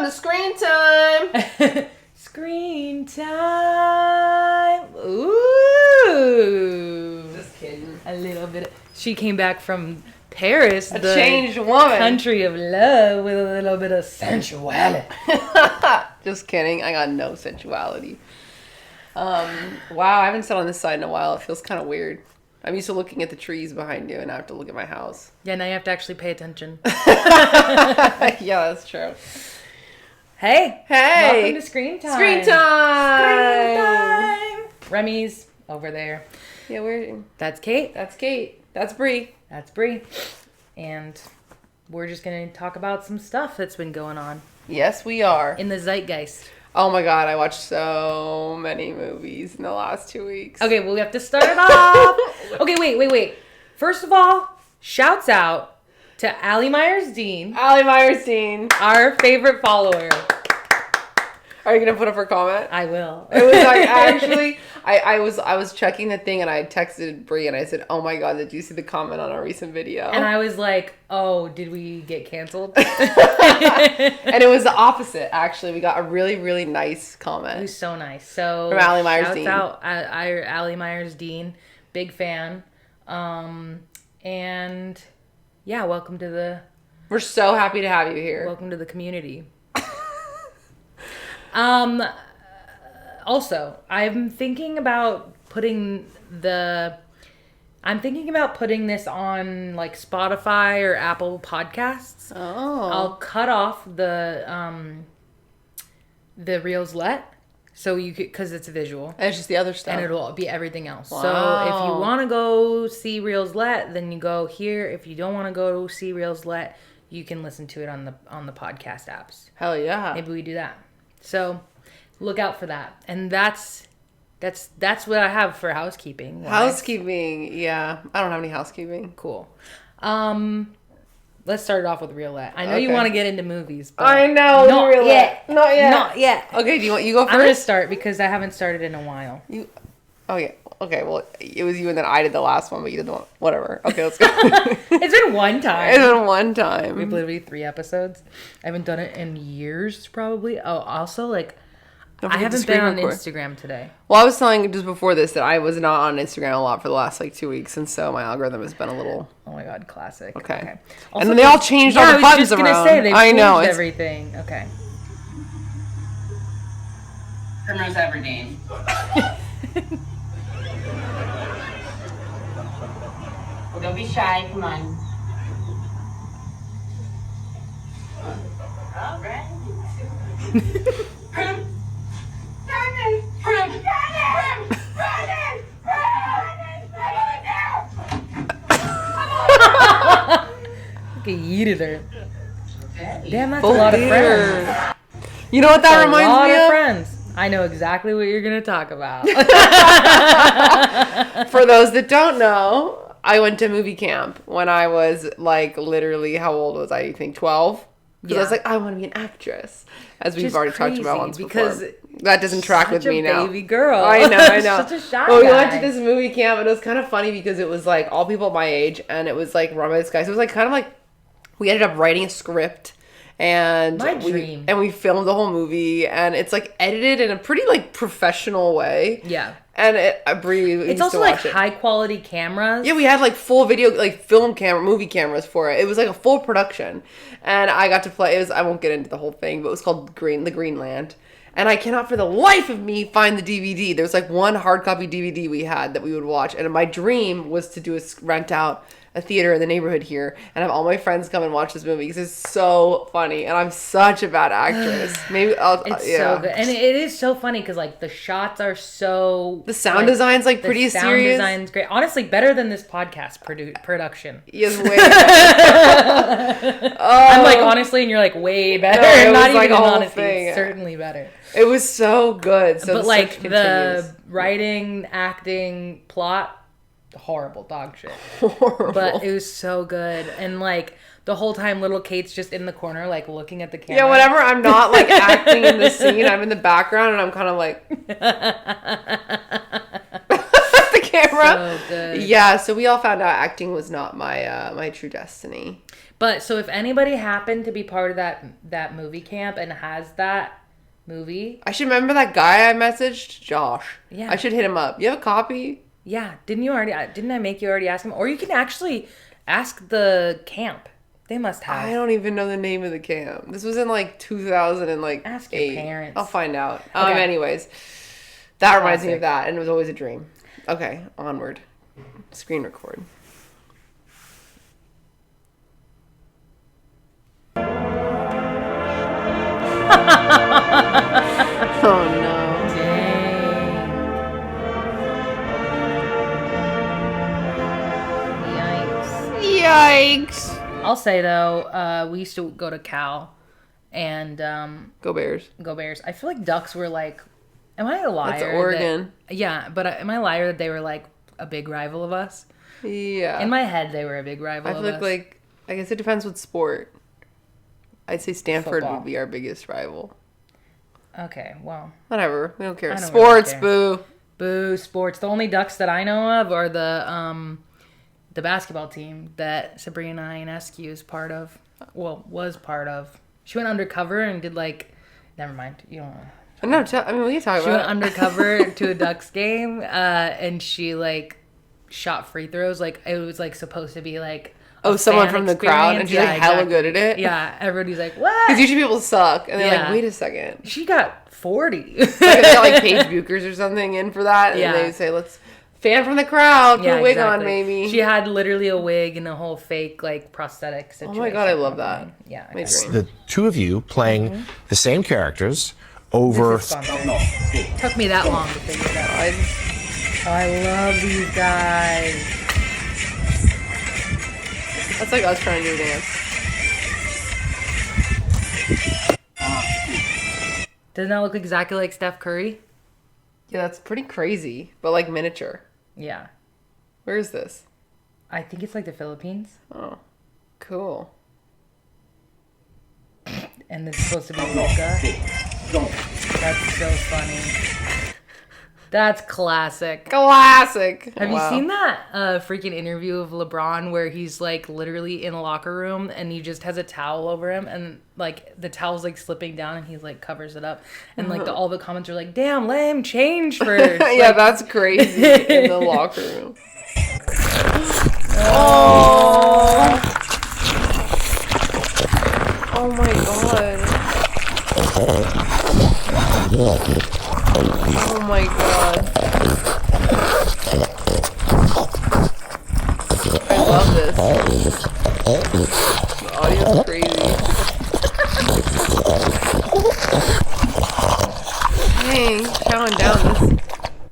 welcome to Screen Time. Screen Time. Ooh. Just kidding. A little bit. She came back from Paris, A the changed woman. country of love, with a little bit of sensuality. Just kidding. I got no sensuality. Wow, I haven't sat on this side in a while. It feels kind of weird. I'm used to looking at the trees behind you, and I have to look at my house. Yeah, now you have to actually pay attention. Yeah, that's true. Hey. Hey. Welcome to Screen Time. Screen Time. Screen Time. Remy's over there. Yeah, we're... That's Kate. That's Kate. That's Bree. That's Bree. And we're just going to talk about some stuff that's been going on. Yes, we are. In the zeitgeist. Oh my god, I watched so many movies in the last 2 weeks. Okay, well, we have to start it off. Okay, wait. First of all, shouts out to Allie Myers-Dean. Allie Myers-Dean. Our favorite follower. Are you going to put up her comment? I will. It was like, actually, I was checking the thing and I texted Brie and I said, oh my god, did you see the comment on our recent video? And I was like, oh, did we get canceled? And it was the opposite, actually. We got a really, really nice comment. It was so nice. So from Allie Myers-Dean. Shouts out Allie Myers-Dean. Big fan. And yeah, welcome to the... We're so happy to have you here. Welcome to the community. Also, I'm thinking about putting this on like Spotify or Apple Podcasts. Oh. I'll cut off the Reels-let, so you could, cause it's visual. And it's just the other stuff. And it'll be everything else. Wow. So if you want to go see Reels-let, then you go here. If you don't want to go see Reels-let, you can listen to it on the podcast apps. Hell yeah. Maybe we do that. So look out for that. And that's what I have for housekeeping. Housekeeping, yeah. I don't have any housekeeping. Cool. Let's start it off with Reels-let. I know Okay. you want to get into movies, but I know. not yet. Not yet. Not yet. Okay, do you go first? I'm gonna start because I haven't started in a while. Oh yeah. Okay, well, it was you and then I did the last one, but you did the one. Whatever. Okay, let's go. It's been one time. It's been one time. We've literally 3 episodes. I haven't done it in years, probably. Oh, also, like, I haven't been on Instagram today. Well, I was telling just before this that I was not on Instagram a lot for the last, 2 weeks, and so my algorithm has been a little... Oh my god, classic. Okay. Also, and then they all changed all the buttons around. I was just gonna say, I know, changed everything. Okay. Primrose Aberdeen. Well, don't be shy. Come on. All right. Prim. Prim. Prim. Okay, yeeted her. Okay. Damn, that's a lot of friends. You know what that reminds me A lot of? of friends. I know exactly what you're gonna talk about. For those that don't know, I went to movie camp when I was literally, how old was I? You think 12? Because I was like, I want to be an actress, as we've Just already talked about once because before. That doesn't track with me now. Baby girl. I know. Such a shy Well, we guy. went to this movie camp, and it was kind of funny because it was all people my age, and it was run by this guy. So it was kind of we ended up writing a script. And My dream. we filmed the whole movie, and it's edited in a pretty professional way. Yeah. And Brie, It's also high quality cameras. Yeah, we had full video, film camera, movie cameras for it. It was a full production, and I got to play. I won't get into the whole thing, but it was called the Greenland. And I cannot for the life of me find the DVD. There's one hard copy DVD we had that we would watch, and my dream was to rent out a theater in the neighborhood here and have all my friends come and watch this movie because it's so funny, and I'm such a bad actress. Maybe so good, and it is so funny because the shots are so, the sound design's pretty the sound serious. design's great, honestly better than this podcast production. Yes, way better. I'm honestly, and you're way better. No, it Not was even a whole honesty, thing. it's certainly better. It was so good. So But the search continues. the writing, acting, plot, horrible dog shit. Horrible. But it was so good, and the whole time little Kate's just in the corner looking at the camera. Yeah, whenever I'm not acting in the scene, I'm in the background and I'm kind of the camera camera. So good. Yeah, so we all found out acting was not my my true destiny. But so if anybody happened to be part of that movie camp and has that movie, I should remember that guy I messaged, Josh. Yeah. I should hit him up. You have a copy? yeah, didn't I make you already ask him? Or you can actually ask the camp. They must have. I don't even know the name of the camp. This was in like 2000 and like Ask your 8. parents. I'll find out. Okay. Anyways, that reminds me of Classic. that, and it was always a dream. Okay, onward. Screen record. Oh no. Dang. Yikes. Yikes. I'll say though, we used to go to Cal and Go Bears. go Bears. I feel like Ducks were like, am I a liar? That's Oregon. Yeah, but am I a liar that they were like a big rival of us? Yeah. In my head, they were a big rival I of feel us. like I guess it depends what sport. I'd say Stanford Football. would be our biggest rival. Okay, well, Whatever. We don't care. I don't Sports, really boo. boo sports. The only Ducks that I know of are the basketball team that Sabrina Ionescu is part of. Well, was part of. She went undercover and did like, never mind. You don't know. No, I mean, we can talk She went about it. undercover to a Ducks game, and she like shot free throws. Like it was like supposed to be like Someone fan from the crowd, and experience. she's Yeah, like hella exactly. good at it. Yeah, everybody's like, what? Because usually people suck, and they're like, Yeah. wait a second. She got 40. Like, they got like Paige Buchers or something in for that, and Yeah. they say, let's fan from the crowd, put Yeah, a wig on, exactly. maybe. She had literally a wig and a whole fake like prosthetic situation. Oh my God, I love that. Yeah. My okay. dream. The two of you playing the same characters over. This is fun. Took me that long to figure it out. I love these guys. That's like us trying to do a dance. Doesn't that look exactly like Steph Curry? Yeah, that's pretty crazy, but like miniature. Yeah. Where is this? I think it's like the Philippines. Oh, cool. And it's supposed to be Luca. That's so funny. That's classic. Classic. Have Wow. you seen that freaking interview of LeBron where he's like literally in a locker room and he just has a towel over him and like the towel's like slipping down and he like covers it up and like all the comments are like, damn, let him change first. Yeah, Like, that's crazy in the locker room. Oh. Oh my god. Oh my god. I love this. The audio's crazy. Dang, chowing down this.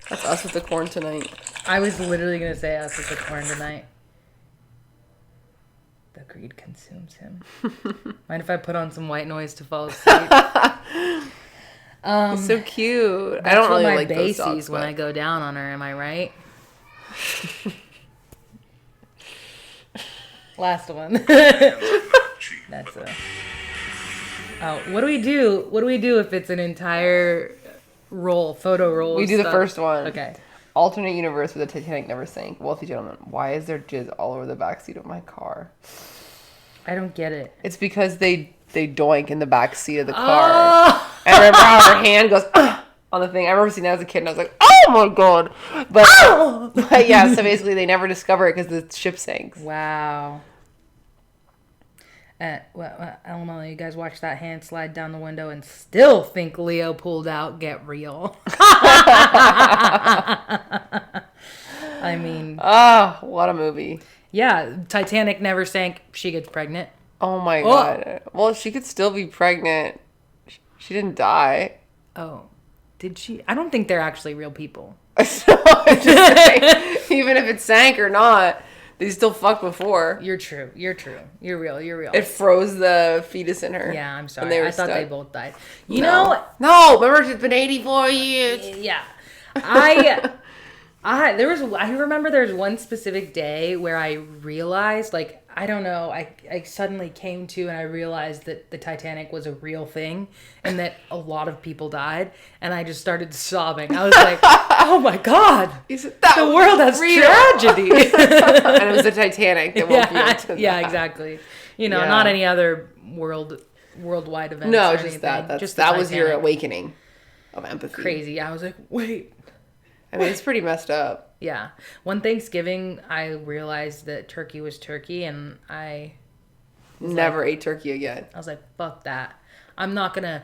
That's us with the corn tonight. I was literally gonna say us with the corn tonight. The greed consumes him. Mind if I put on some white noise to fall asleep? It's so cute. I That's don't what really my like bae those sees dogs, when but I go down on her. Am I right? Last one. That's a. Oh, what do we do? What do we do if it's an entire photo roll? we of do the stuff? first one. Okay. Alternate universe where the Titanic never sank. Wealthy gentleman, why is there jizz all over the backseat of my car? I don't get it. It's because they doink in the backseat of the car. Oh! And I remember how her hand goes on the thing. I remember seeing that as a kid and I was like, oh my god. But yeah, so basically they never discover it because the ship sinks. Wow. LML, you guys watch that hand slide down the window and still think Leo pulled out Get Real. I mean, Oh, what a movie. yeah, Titanic never sank. She gets pregnant. Oh my god. Well, she could still be pregnant. She didn't die. Oh, did she? I don't think they're actually real people. So I'm just saying, even if it sank or not, they still fucked before. You're true. You're true. You're real. You're real. It froze the fetus in her. Yeah, I'm when sorry. they were I thought they stuck. both died. You know, No, remember it's been 84 years. yeah. I remember there was one specific day where I realized, like, I don't know. I suddenly came to and I realized that the Titanic was a real thing and that a lot of people died. And I just started sobbing. I was like, oh my God. The world has tragedy. And it was the Titanic that woke you into that. Yeah, exactly. Not any other worldwide events. No, or just anything. that. Just that the was your Titanic. awakening of empathy. Crazy. I was like, wait. I mean, it's pretty messed up. Yeah. One Thanksgiving, I realized that turkey was turkey, and I never ate turkey again. I was like, fuck that. I'm not gonna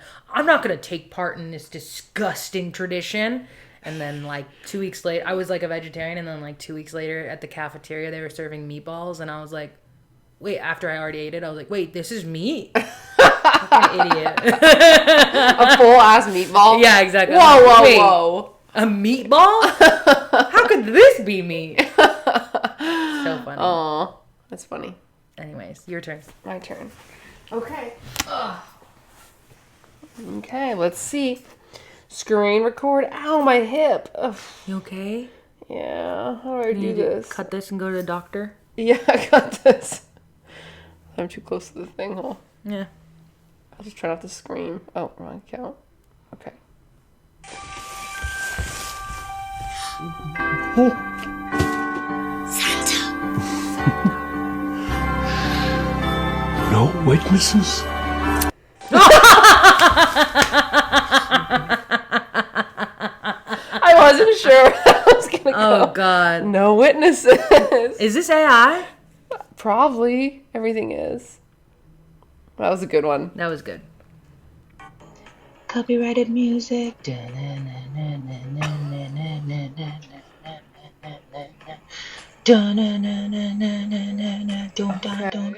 take part in this disgusting tradition. And then like 2 weeks later, I was like a vegetarian, and then like 2 weeks later at the cafeteria, they were serving meatballs, and I was like, wait, after I already ate it, I was like, wait, this is meat? Fucking idiot. A full ass meatball? Yeah, exactly. Whoa. A meatball? How could this be meat? So funny. Oh, that's funny. Anyways, your turn. My turn. Okay. Okay, let's see. Screen record. Ow, my hip. Ugh. You okay? Yeah. How do I do You this? cut this and go to the doctor? Yeah, I got this. I'm too close to the thing, huh? Yeah. I'll just try not to scream. Oh, wrong count. Okay. No witnesses? I wasn't sure I was gonna go. Oh, God. No witnesses. Is this AI? Probably. Everything is. That was a good one. That was good. Copyrighted music.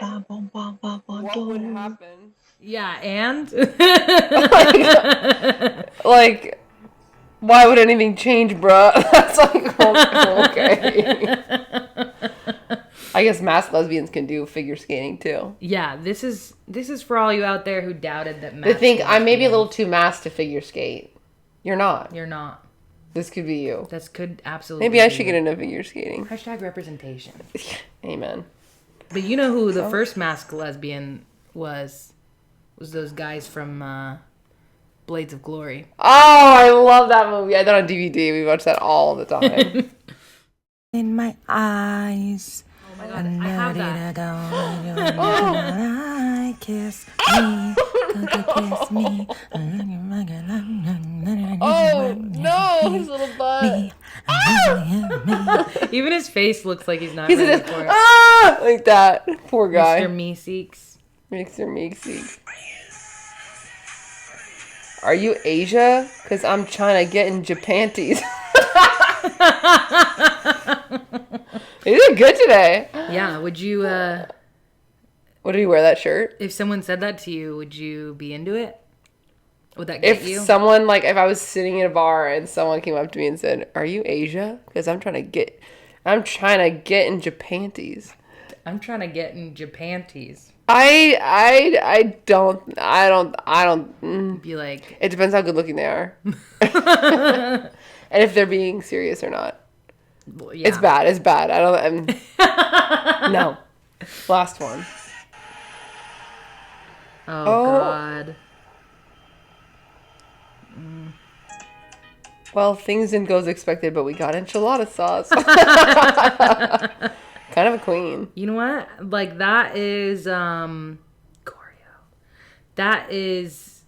What would happen? Yeah, and? Like, why would anything change, bruh? That's like, okay. I guess masked lesbians can do figure skating too. Yeah, this is for all you out there who doubted that They think I may be a lesbians- little too masked to figure skate. You're not. You're not. This could be you. This could absolutely Maybe I be should you. get into figure skating. Hashtag representation. Amen. But you know who the first masked lesbian was those guys from Blades of Glory. Oh, I love that movie. I had that on DVD. We watched that all the time. In my eyes. Oh my God, I have that. I kiss me, kiss me. Oh, no, his little butt. Even his face looks like he's not He's ready just, for it. ah, like that. Poor guy. Mr. Meeseeks. Mixer Meeksy. Are you Asia? Because I'm trying to get in Japanties. You did good today. Yeah, would you, What did you wear that shirt? if someone said that to you, would you be into it? Would that get If you? someone, like, if I was sitting in a bar and someone came up to me and said, "Are you Asia?" Because I'm trying to get in Japanties. I'm trying to get in Japanties. I don't. Be like, It depends how good looking they are, and if they're being serious or not. well, yeah. It's bad. It's bad. I don't. No. Last one. Oh, Oh. God. Well, things didn't go as expected, but we got enchilada sauce. Kind of a queen. You know what? Like, that is, choreo. That is,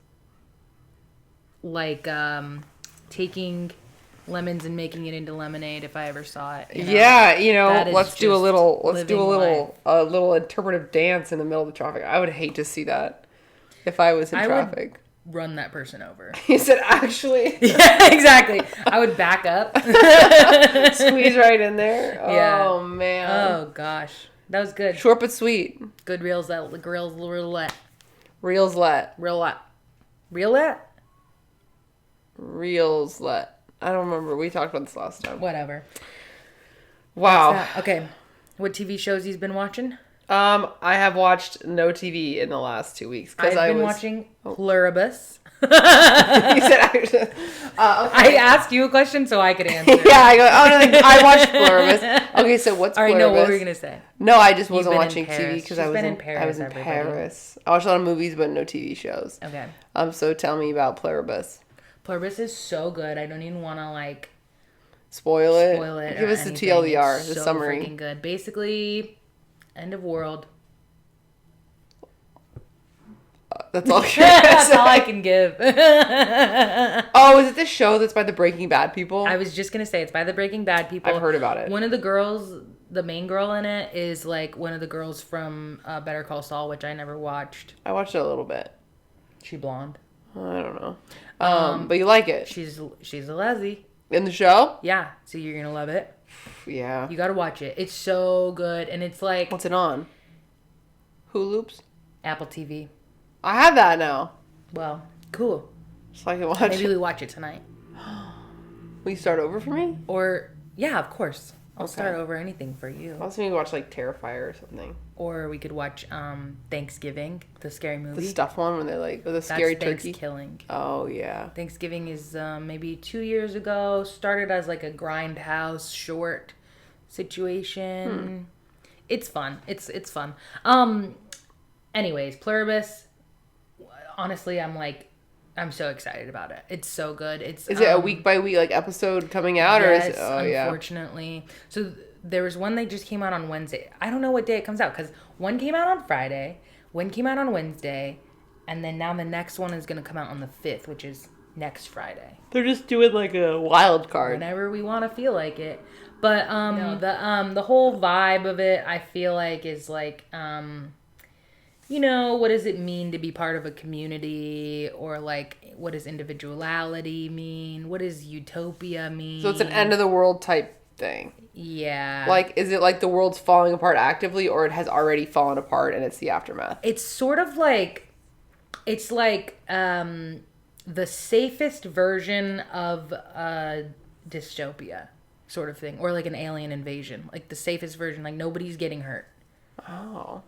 like, taking lemons and making it into lemonade if I ever saw it. You know? Yeah, That is let's do a just little living little interpretive dance in the middle of the traffic. I would hate to see that if I was in I would- traffic. Run that person over. He said, actually, Yeah, exactly. I would back up. squeeze right in there. Yeah. Oh, man. Oh, gosh. That was good. Short but sweet. Good reels, that grills roulette. Reels let. Roulette. Roulette? Reels let. I don't remember. We talked about this last time. Whatever. Wow. Okay. What TV shows he's been watching? I have watched no TV in the last 2 weeks because I've I been was watching Pluribus. You said actually. Okay. I asked you a question so I could answer. Yeah, I go. Oh no, I watched Pluribus. Okay, so what's All right, Pluribus? no, what were you gonna say? No, I just wasn't been in watching TV Paris. because She's I was been in in Paris, I was in everybody. Paris. I watched a lot of movies, but no TV shows. Okay. So tell me about Pluribus. Pluribus is so good. I don't even want to like Spoil it. spoil it. Give or us the anything. TLDR, It's the so summary. freaking good. Basically, end of world. That's all. That's all I can give. Oh, is it the show that's by the Breaking Bad people? I was just gonna say it's by the Breaking Bad people. I've heard about it. One of the girls, the main girl in it, is like one of the girls from Better Call Saul, which I never watched. I watched it a little bit. She blonde. I don't know. But you like it She's a leslie. in the show? Yeah, so you're gonna love it. Yeah. You gotta watch it. It's so good, and it's like What's it on? Hulu's? Apple TV. I have that now, Well, cool. so I can watch Maybe it. we watch it tonight. Will you start over for me? Or yeah, of course. I'll Okay. start over anything for you. I was thinking watch like Terrifier or something. Or we could watch Thanksgiving, the scary movie. The stuff one when they're like with a scary That's turkey. Thanksgiving. Oh yeah. Thanksgiving is maybe 2 years ago. Started as like a grindhouse short situation. It's fun. It's fun. Anyways, Pluribus. Honestly, I'm so excited about it. It's so good. Is it a week by week like episode coming out or is it? Yes, Oh yeah. unfortunately. So there was one that just came out on Wednesday. I don't know what day it comes out because one came out on Friday, one came out on Wednesday, and then now the next one is going to come out on the 5th, which is next Friday. They're just doing like a wild card. Whenever we want to feel like it. But the whole vibe of it, I feel like is like what does it mean to be part of a community, or like what does individuality mean? What does utopia mean? So it's an end of the world type thing. Yeah. Like, is it like the world's falling apart actively, or it has already fallen apart and it's the aftermath? It's sort of like, it's like the safest version of a dystopia sort of thing, or like an alien invasion. Like the safest version, like nobody's getting hurt. Oh,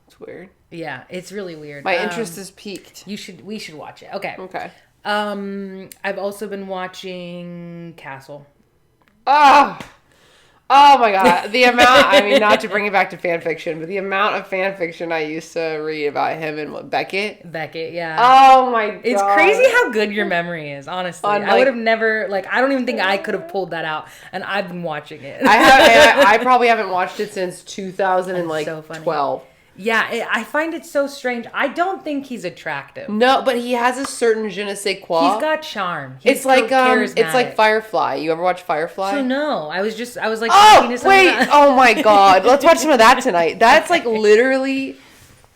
that's weird. Yeah, it's really weird. My interest is piqued. We should watch it. Okay. Okay. I've also been watching Castle. Oh my god. The amount, I mean, not to bring it back to fan fiction, but the amount of fan fiction I used to read about him and Beckett. Beckett, yeah. Oh my god. It's crazy how good your memory is, honestly. I Like- would have never, I don't even think I could have pulled that out, and I've been watching it. I probably haven't watched it since so 2012. funny. Yeah, I find it so strange. I don't think he's attractive. No, but he has a certain je ne sais quoi. He's got charm. He's It's like charismatic. it's like Firefly. You ever watch Firefly? So no, I was like, Oh thinking of some of wait! that. Oh my god! Let's watch some of that tonight. That's like literally,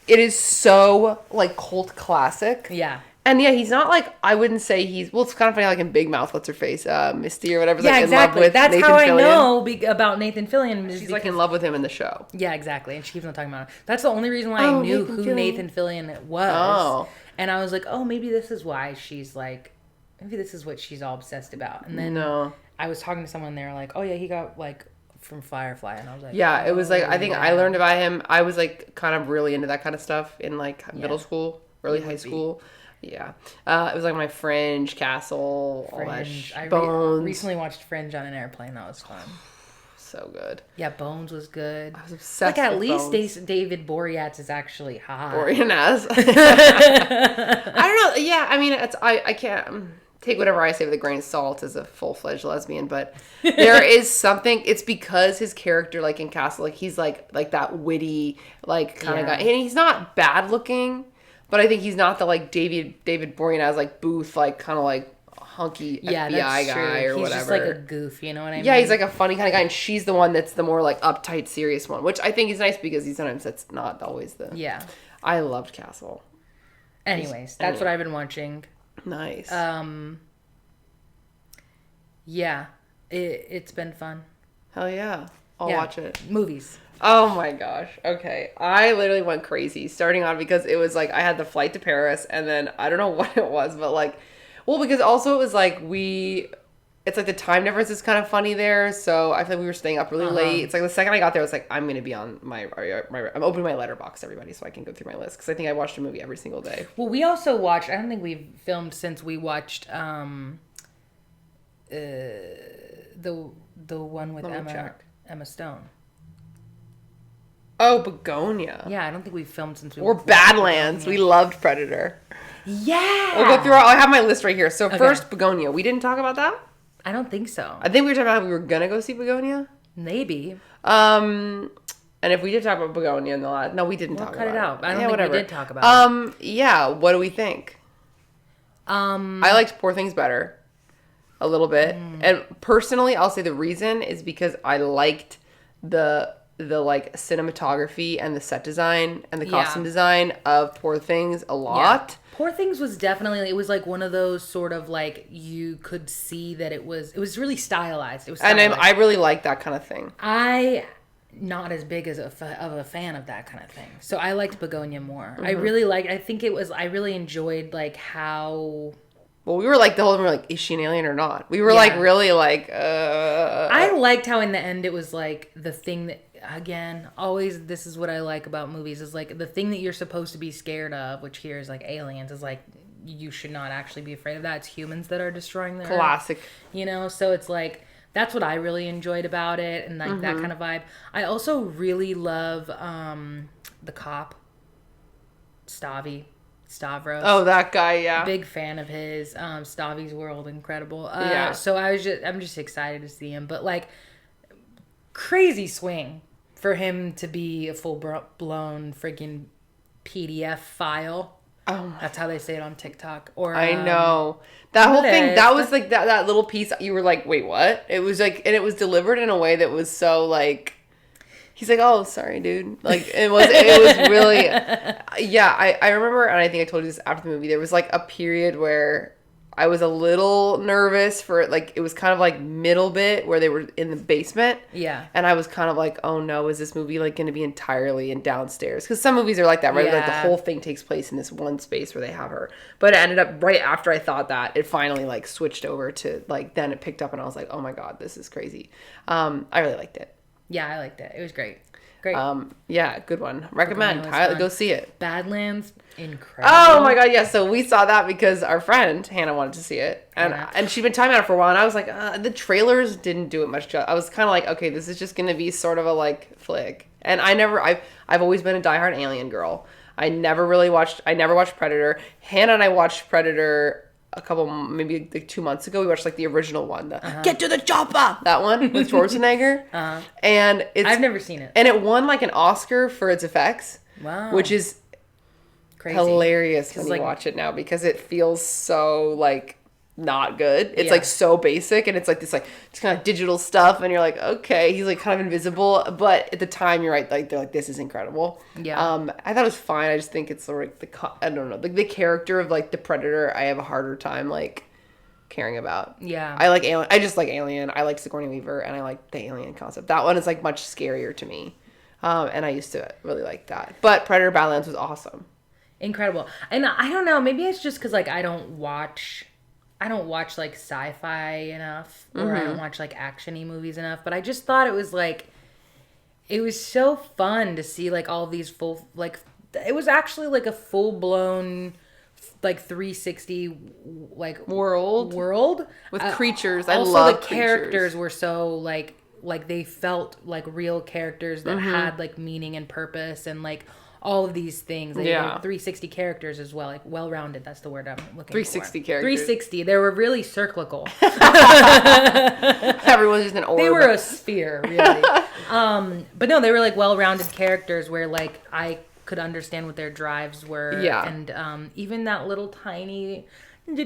it is so like cult classic. Yeah. And yeah, he's not like, I wouldn't say he's, well, it's kind of funny, like in Big Mouth, what's her face, Misty or whatever. Yeah, like, exactly. In love with That's Nathan how I Fillion. know about Nathan Fillion. She's like in love with him in the show. Yeah, exactly. And she keeps on talking about it. That's the only reason why I knew Nathan who Fillion. Nathan Fillion was. Oh. And I was like, oh, maybe this is why she's like, maybe this is what she's all obsessed about. And then No. I was talking to someone, they were like, oh yeah, he got like from Firefly. And I was like, Yeah, it was like, I think I yeah. learned about him. I was like kind of really into that kind of stuff in like middle school, early high school. Yeah. It was like my Fringe, Castle, all that Fringe. I Bones. recently watched Fringe on an airplane. That was fun. So good. Yeah, Bones was good. I was obsessed Like at with least Bones. David Boreanaz is actually hot. Boreanaz. I don't know. Yeah, I mean, I can't take whatever I say with a grain of salt as a full-fledged lesbian, but there is something. It's because his character, like in Castle, like he's like that witty, like kind of guy, and he's not bad looking, but I think he's not the like David Boreanaz like Booth, like kind of like hunky Yeah, FBI that's guy true. or He's whatever. just like a goof, you know what I mean? Yeah, he's like a funny kind of guy, and she's the one that's the more like uptight, serious one, which I think is nice because sometimes that's not always the. Yeah. I loved Castle. Anyways, that's what I've been watching. Nice. Yeah, it's been fun. Hell yeah. I'll Yeah. watch it. Movies. Oh my gosh. Okay. I literally went crazy starting on because it was like I had the flight to Paris and then I don't know what it was, but like, well, because also it was like it's like the time difference is kind of funny there. So I feel like we were staying up really late. It's like the second I got there, I was like, I'm going to be on I'm opening my letterbox, everybody, so I can go through my list. Because I think I watched a movie every single day. Well, we also watched, I don't think we've filmed since we watched the one with Emma Stone. Oh, Begonia. Yeah, I don't think we've filmed since we Or Badlands. We loved Predator. Yeah. We'll go through. I have my list right here. So first, Begonia. We didn't talk about that? I don't think so. I think we were talking about we were going to go see Begonia. Maybe. And if we did talk about Begonia in the last... No, we didn't talk about it. Cut it out. I don't think we did talk about it. Yeah, what do we think? I liked Poor Things better. A little bit. And personally, I'll say the reason is because I liked the like cinematography and the set design and the costume design of Poor Things a lot. Yeah. Poor Things was definitely, it was like one of those sort of like, you could see that it was really stylized. It was stylized. And I really like that kind of thing. Not as big as of a fan of that kind of thing. So I liked Begonia more. I really enjoyed like how... Well, we were like the whole time, we were like, is she an alien or not? We were like really like, I liked how in the end it was like the thing that, again, always this is what I like about movies, is like the thing that you're supposed to be scared of, which here is like aliens, is like you should not actually be afraid of that. It's humans that are destroying the classic. Earth, you know? So it's like, that's what I really enjoyed about it, and like that kind of vibe. I also really love the cop, Stavros. Oh, that guy, yeah. Big fan of his. Stavi's World, incredible. Yeah. So I'm just excited to see him. But like, crazy swing for him to be a full-blown freaking PDF file. Oh, that's how they say it on TikTok. Or I know that whole thing. That was like that little piece. You were like, wait, what? It was like, and it was delivered in a way that was so like. He's like, oh, sorry, dude. Like, it was really, yeah, I remember, and I think I told you this after the movie, there was, like, a period where I was a little nervous for it. Like, it was kind of, like, middle bit where they were in the basement. Yeah. And I was kind of like, oh, no, is this movie, like, going to be entirely in downstairs? Because some movies are like that, right? Yeah. Like, the whole thing takes place in this one space where they have her. But it ended up, right after I thought that, it finally, like, switched over to, like, then it picked up, and I was like, oh, my God, this is crazy. I really liked it. Yeah, I liked it. It was great. Great. Yeah, good one. Recommend. Go see it. Badlands, incredible. Oh my God, yeah. So we saw that because our friend Hannah wanted to see it, and she'd been timing out for a while. And I was like, the trailers didn't do it much justice. I was kind of like, okay, this is just gonna be sort of a like flick. And I've always been a diehard Alien girl. I never watched Predator. Hannah and I watched Predator a couple, maybe like 2 months ago. We watched like the original one, Get to the Chopper, that one with Schwarzenegger. And I've never seen it, and it won like an Oscar for its effects. Wow, which is crazy. Hilarious when you watch it now, because it feels so like not good. It's like so basic, and it's like this like just kind of digital stuff, and you're like, okay, he's like kind of invisible, but at the time you're right, like they're like, this is incredible. Yeah. I thought it was fine. I just think it's like I don't know, like the character of like the Predator, I have a harder time like caring about. Yeah. I like Alien. I just like Alien. I like Sigourney Weaver, and I like the Alien concept. That one is like much scarier to me. And I used to really like that. But Predator Badlands was awesome. Incredible. And I don't know, maybe it's just because like I don't watch like sci-fi enough, or I don't watch like action-y movies enough, but I just thought it was so fun to see like all these full, like it was actually like a full-blown like 360 like world with creatures. I love also the creatures. Characters were so like they felt like real characters that had like meaning and purpose, and like all of these things. Like, 360 characters as well, like well-rounded. That's the word I'm looking 360 for. characters. 360. They were really cyclical. Everyone's just an orb. They were a sphere, really. But no, they were like well-rounded characters where like I could understand what their drives were. Yeah. And even that little tiny baby. We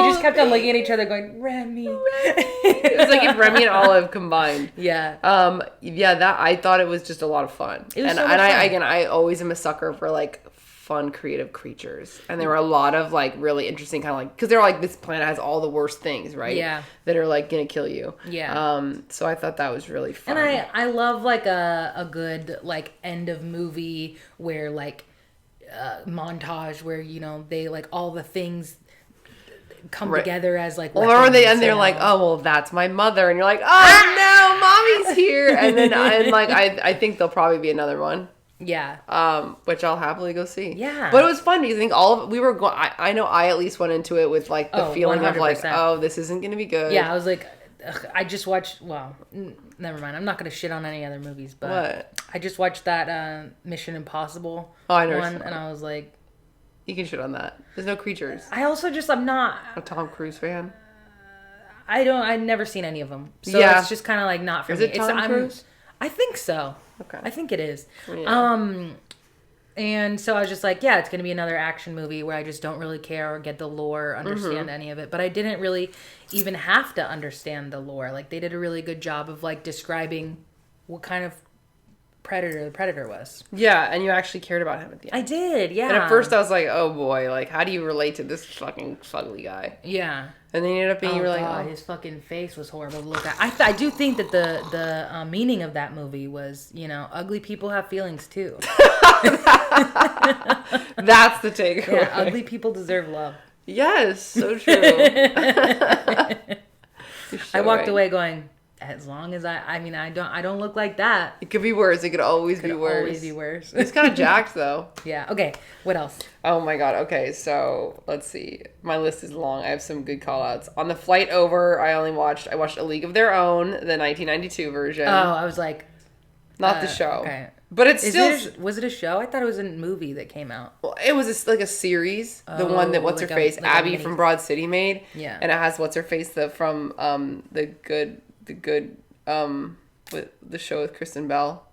just kept on looking at each other going, Remy. It was like if Remy and Olive combined. Yeah. Yeah, that I thought it was just a lot of fun. It was and so much fun. I always am a sucker for like fun creative creatures. And there were a lot of like really interesting kind of like, because they're like, this planet has all the worst things, right? Yeah. That are like gonna kill you. Yeah. So I thought that was really fun. And I love like a good like end of movie where like montage where, you know, they like all the things come Right. together as like. Or weapons, they're you like, know? oh well, that's my mother, and you're like, oh no, mommy's here, and then I think there'll probably be another one. Yeah. Which I'll happily go see. Yeah. But it was fun because I think we were going. I know I at least went into it with like the feeling of like, 100%. oh, this isn't gonna be good. Yeah, I was like, ugh, I just watched. Well, never mind. I'm not gonna shit on any other movies, but What? I just watched that Mission Impossible I never one, saw and I was like, You can shit on that. There's no creatures. I also just I'm not. A Tom Cruise fan. I've never seen any of them, so Yeah. it's just kind of like not for Is me. it Tom Cruise? I think so. Okay. I think it is. Yeah. And so I was just like, yeah, it's going to be another action movie where I just don't really care or get the lore or understand any of it. But I didn't really even have to understand the lore. Like, they did a really good job of, like, describing what kind of predator the predator was. Yeah, and you actually cared about him at the end. I did, yeah. And at first I was like, oh boy, like, how do you relate to this fucking fugly guy? Yeah. And then you ended up being, you were like, God, oh. his fucking face was horrible to look at. I do think that the meaning of that movie was, you know, ugly people have feelings too. That's the takeaway. Yeah, ugly people deserve love. Yes, so true. I walked away going, as long as I don't look like that. It could be worse. It could always be worse. Always be worse. It's kind of jacked though. Yeah. Okay. What else? Oh my god. Okay, so let's see. My list is long. I have some good call outs. On the flight over, I watched A League of Their Own, the 1992 version. Oh, I was like, Not the show. okay. But it's still. Was it a show? I thought it was a movie that came out. Well, it was like a series. The one that what's like her a- face like a Abby mini- from Broad City made. Yeah. And it has what's her face from the good with the show with Kristen Bell,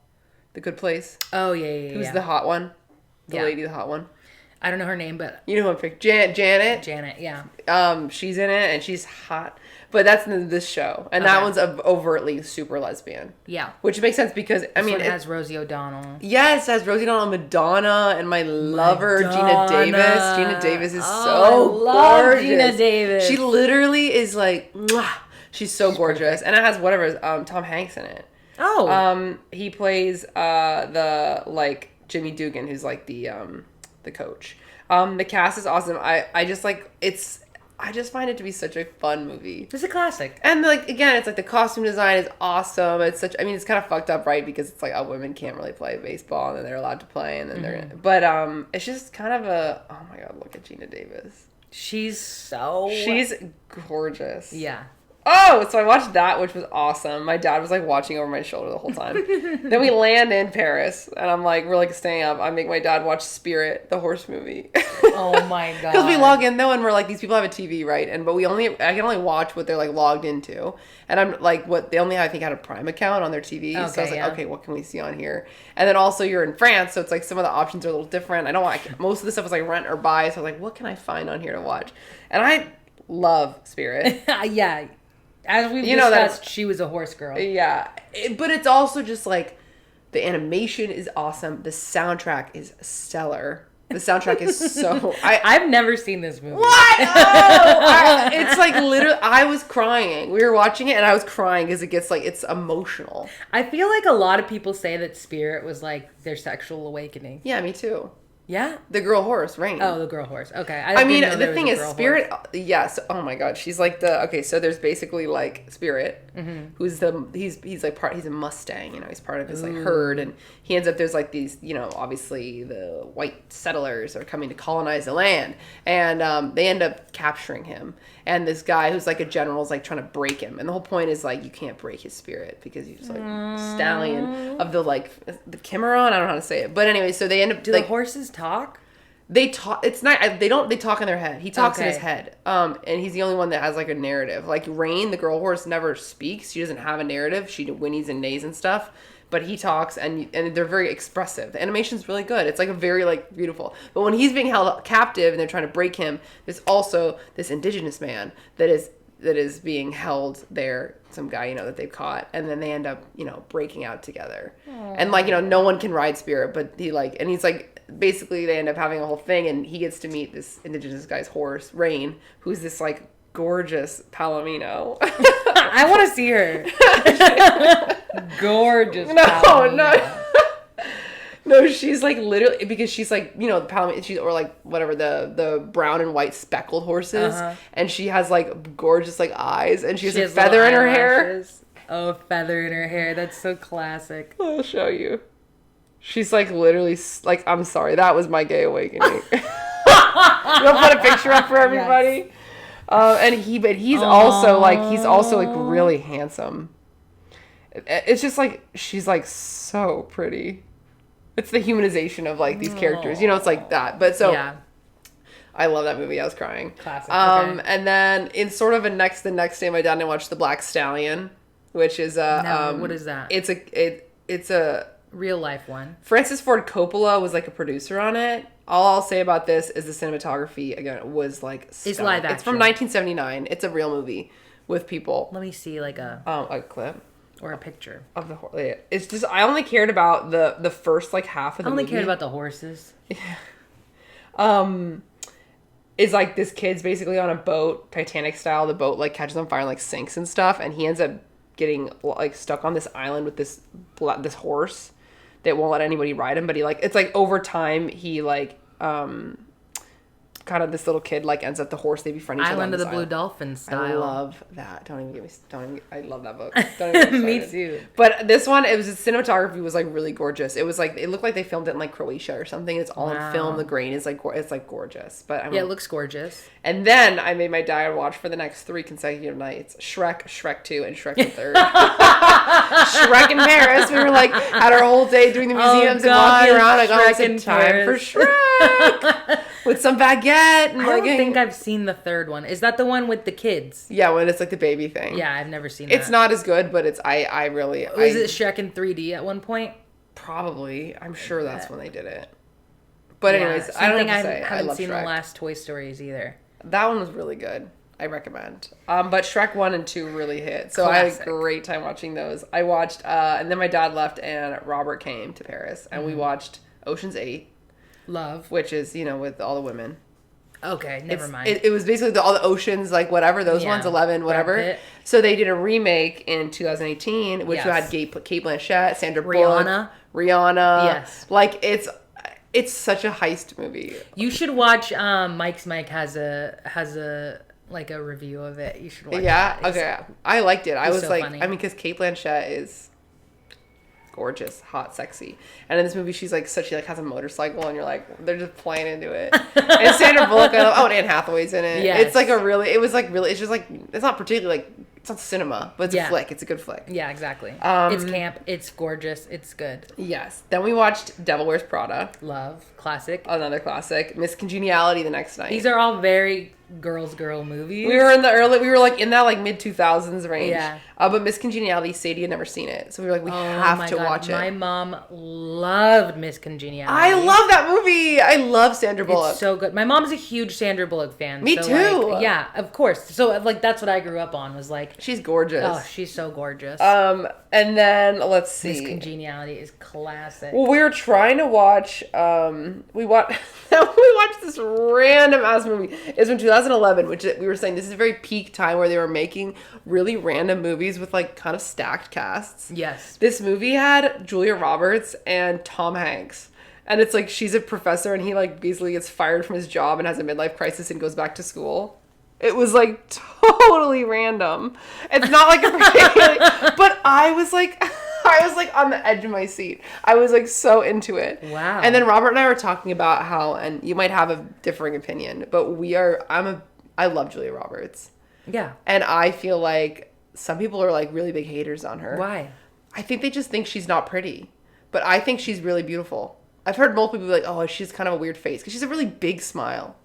The Good Place. Oh yeah. Who's the hot one? The Yeah. lady, the hot one. I don't know her name, but You know who I'm picking? Janet. Janet. Yeah. She's in it and she's hot. But that's in this show, and that one's overtly super lesbian. Yeah. Which makes sense because I mean, it has Rosie O'Donnell. yes, it has Rosie O'Donnell, Madonna, and my lover Gina Davis. Gina Davis is Oh, so I love gorgeous. Gina Davis. She literally is like, mwah. She's so gorgeous, and it has whatever Tom Hanks in it. Oh. He plays the like Jimmy Dugan, who's like the coach. The cast is awesome. I just like I just find it to be such a fun movie. It's a classic. And like again, it's like the costume design is awesome. It's such I mean it's kind of fucked up, right? Because it's like women can't really play baseball and then they're allowed to play and then they're but it's just kind of a oh my god, look at Gina Davis. She's gorgeous. Yeah. Oh, so I watched that, which was awesome. My dad was like watching over my shoulder the whole time. Then we land in Paris, and I'm like, we're like staying up. I make my dad watch Spirit, the horse movie. Oh my god. Because we log in though, and we're like, these people have a TV, right? But I can only watch what they're like logged into, and I'm like, they only I think had a Prime account on their TV. So I was like, yeah. okay, what can we see on here? And then also you're in France, so it's like some of the options are a little different. Most of the stuff was like rent or buy, so I was like, what can I find on here to watch? And I love Spirit. Yeah. As we've You know that- discussed, she was a horse girl. Yeah, but it's also just like the animation is awesome. The soundtrack is stellar. The soundtrack is so. I've never seen this movie. What? Oh, it's like literally. I was crying. We were watching it, and I was crying because it gets like it's emotional. I feel like a lot of people say that Spirit was like their sexual awakening. Yeah, me too. Yeah? The girl horse, Rain. Oh, the girl horse. Okay. I mean, didn't know there the was thing a is, girl Spirit. horse. Yes. Oh my God, she's like so there's basically like Spirit, who's he's like he's a Mustang. You know, he's part of this like herd, and he ends up there's like these obviously the white settlers are coming to colonize the land, and they end up capturing him. And this guy who's like a general is like trying to break him, and the whole point is like you can't break his spirit because he's like Stallion of the Cimarron. I don't know how to say it, but anyway, so they end up Do the horses talk? They talk. It's not. They don't. They talk in their head. He talks in his Okay. head. And he's the only one that has like a narrative. Like Rain, the girl horse, never speaks. She doesn't have a narrative. She whinnies and neighs and stuff. But he talks, and they're very expressive. The animation's really good. It's like a very like beautiful. But when he's being held captive and they're trying to break him, there's also this indigenous man that is being held there. Some guy that they've caught, and then they end up breaking out together. Aww. And like no one can ride Spirit, but he's like. Basically, they end up having a whole thing, and he gets to meet this indigenous guy's horse, Rain, who's this like gorgeous palomino. I want to see her. Gorgeous. No. No, she's like literally because she's like the she's or like whatever the brown and white speckled horses, and she has like gorgeous like eyes, and she has a feather in her hair. Oh, a feather in her hair. That's so classic. I'll show you. She's like literally like, I'm sorry, that was my gay awakening. You'll put a picture up for everybody. Yes. He's also like really handsome. It's just like she's like so pretty. It's the humanization of like these characters, it's like that. But so yeah. I love that movie. I was crying. Classic. Okay. And then in sort of the next day, my dad and I watched The Black Stallion, which is what is that? It's a real life one. Francis Ford Coppola was like a producer on it. All I'll say about this is the cinematography again was like stunning. It's live action. It's from 1979. It's a real movie with people. Let me see like a clip or a picture of the horse. It's just I only cared about the first like half of the movie. I only cared about the horses. Yeah. Is like this kid's basically on a boat, Titanic style. The boat like catches on fire and like sinks and stuff, and he ends up getting like stuck on this island with this horse that won't let anybody ride him. But he like it's like over time he like kind of this little kid like ends up the horse, they befriend each other. Island of the Blue Dolphin style. I love that. I love that book. Don't even get me Me too. But this one, the cinematography was like really gorgeous. It was like it looked like they filmed it in like Croatia or something. It's all in film. The grain is like it's like gorgeous. But it looks gorgeous. And then I made my dad watch for the next 3 consecutive nights Shrek 2, and Shrek the Third. Shrek in Paris. We were like had our whole day doing the museums and walking around. I got some time for Shrek with some baguette. And I don't think I've seen the third one. Is that the one with the kids? Yeah, when it's like the baby thing. Yeah, I've never seen that. It's not as good, but it's I really. Was it Shrek in 3D at one point? Probably. I'm sure that's when they did it. But anyways, I don't have to say. I haven't seen Shrek. the last Toy Stories either. That one was really good. I recommend. But Shrek 1 and 2 really hit. So Classic. I had a great time watching those. I watched, and then my dad left and Robert came to Paris, and we watched Ocean's 8. Love. Which is, with all the women. Okay, never mind. It was basically all the Oceans, like whatever, those ones, 11, whatever. So they did a remake in 2018, which had Kate Blanchett, Sandra Bullock. Rihanna. Yes. Like, it's such a heist movie. You should watch, Mike's Mike has a like a review of it. You should watch it. Yeah? Okay. I liked it. I was so like, funny. because Kate Blanchett is gorgeous, hot, sexy. And in this movie, she has a motorcycle, and you're like, they're just playing into it. And Sandra Bullock, and Anne Hathaway's in it. Yes. It's like it's just like, it's not particularly like, it's not cinema, but it's a flick. It's a good flick. Yeah, exactly. It's camp. It's gorgeous. It's good. Yes. Then we watched Devil Wears Prada. Love. Classic. Another classic. Miss Congeniality the next night. These are all very girl movies. We were like in that like mid 2000s range. Yeah. But Miss Congeniality, Sadie had never seen it. So we were like, we have to watch it. My mom loved Miss Congeniality. I love that movie. I love Sandra Bullock. It's so good. My mom's a huge Sandra Bullock fan. Me too. Like, yeah, of course. So like that's what I grew up on was like. She's gorgeous. Oh, she's so gorgeous. And then let's see. Miss Congeniality is classic. Well, we were trying to watch. We watched this random ass movie. It's from 2011, which we were saying this is a very peak time where they were making really random movies with like kind of stacked casts. Yes. This movie had Julia Roberts and Tom Hanks. And it's like she's a professor and he like basically gets fired from his job and has a midlife crisis and goes back to school. It was like totally random. It's not like a particularly, but I was like on the edge of my seat. I was like so into it. Wow. And then Robert and I were talking about how, and you might have a differing opinion, but I love Julia Roberts. Yeah. And I feel like some people are like really big haters on her. Why? I think they just think she's not pretty. But I think she's really beautiful. I've heard multiple people be like, oh, she's kind of a weird face. Because she's a really big smile.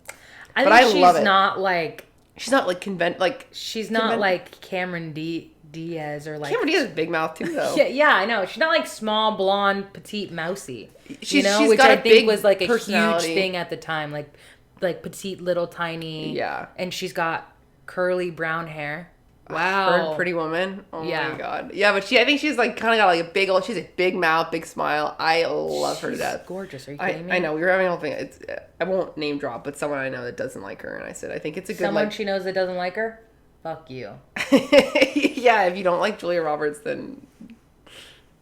I think she's not like... She's not like she's not like Cameron Diaz or like... Cameron Diaz has a big mouth too, though. Yeah, I know. She's not like small, blonde, petite, mousy. She's which got I a think big was like a huge personality. thing at the time. Like petite, little, tiny. Yeah. And she's got curly brown hair. Wow. Pretty Woman. Oh my god. Yeah, but I think she's like kind of got like she's a big mouth, big smile. I love her to death. Gorgeous. Are you kidding me? I know. We were having a whole thing. I won't name drop, but someone I know that doesn't like her, and I said I think it's a good someone she knows that doesn't like her. Fuck you. Yeah, if you don't like Julia Roberts, then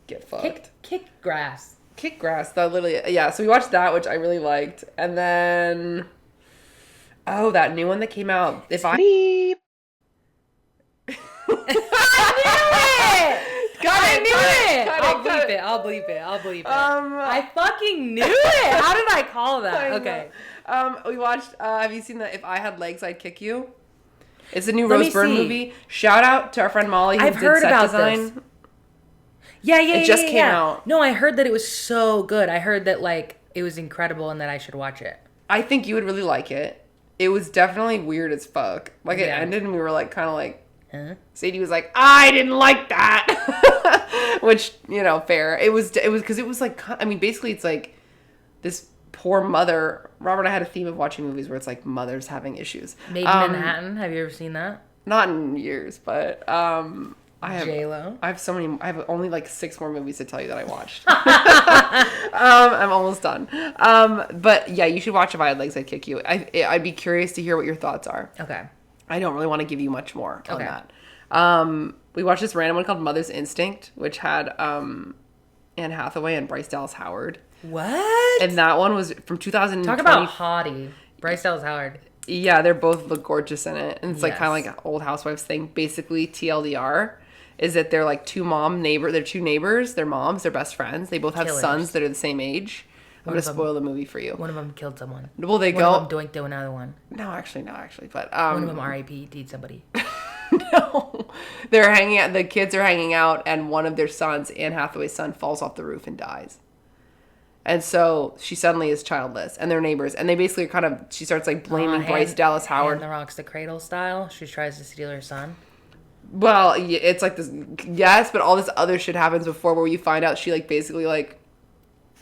get fucked. Kick grass. Kickgrass. That literally, yeah. So we watched that, which I really liked, and then that new one that came out. If I beep. I knew it. I'll bleep it. I fucking knew it. How did I call that? Okay. We watched. Have you seen the If I Had Legs, I'd Kick You? It's a new Let Rose me Byrne see. movie. Shout out to our friend Molly who I've did heard set about design. this. Yeah. It just came out. No, I heard that it was so good. I heard that like it was incredible and that I should watch it. I think you would really like it. It was definitely weird as fuck. Like it ended and we were like kind of like. Huh? Sadie was like, I didn't like that, which, fair. It was because it was like, I mean, basically it's like this poor mother. Robert and I had a theme of watching movies where it's like mothers having issues. Made in Manhattan. Have you ever seen that? Not in years, but I have J-Lo. I have so many. I have only like 6 more movies to tell you that I watched. I'm almost done. But yeah, you should watch If I Had Legs, I'd Kick You. I'd be curious to hear what your thoughts are. Okay. I don't really want to give you much more on that. We watched this random one called Mother's Instinct, which had Anne Hathaway and Bryce Dallas Howard. What? And that one was from 2020. Talk about hottie. Bryce Dallas Howard. Yeah, they're both look gorgeous in it. And it's like kind of Yes. like an old housewives thing. Basically, TLDR is that they're like two neighbors. They're moms. They're best friends. They both have Killers. sons that are the same age. I'm going to spoil the movie for you. One of them killed someone. Well, they One go... of them doinked to another one. No, actually. But One of them RIP'd somebody. no. They're hanging out. The kids are hanging out, and one of their sons, Anne Hathaway's son, falls off the roof and dies. And so she suddenly is childless, and they're neighbors. And they basically she starts like blaming Bryce Dallas Howard. Hand the rocks the cradle style. She tries to steal her son. Well, it's like this, yes, but all this other shit happens before where you find out she like basically like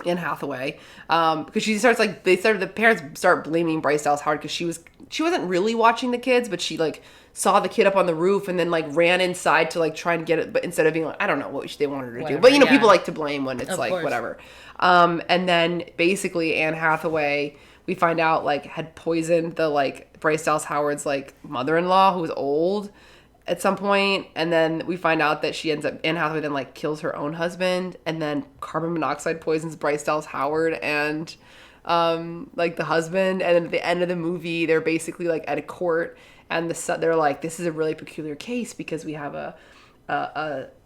Anne Hathaway, because she starts like the parents start blaming Bryce Dallas Howard because she wasn't really watching the kids, but she like saw the kid up on the roof and then like ran inside to like try and get it, but instead of being like, I don't know what they wanted her to do, but people like to blame when it's Of like course. whatever. And then basically Anne Hathaway, we find out like had poisoned the like Bryce Dallas Howard's like mother-in-law who was old at some point, and then we find out that Anne Hathaway then like kills her own husband, and then carbon monoxide poisons Bryce Dallas Howard and like the husband, and then at the end of the movie they're basically like at a court, and they're like, this is a really peculiar case because we have a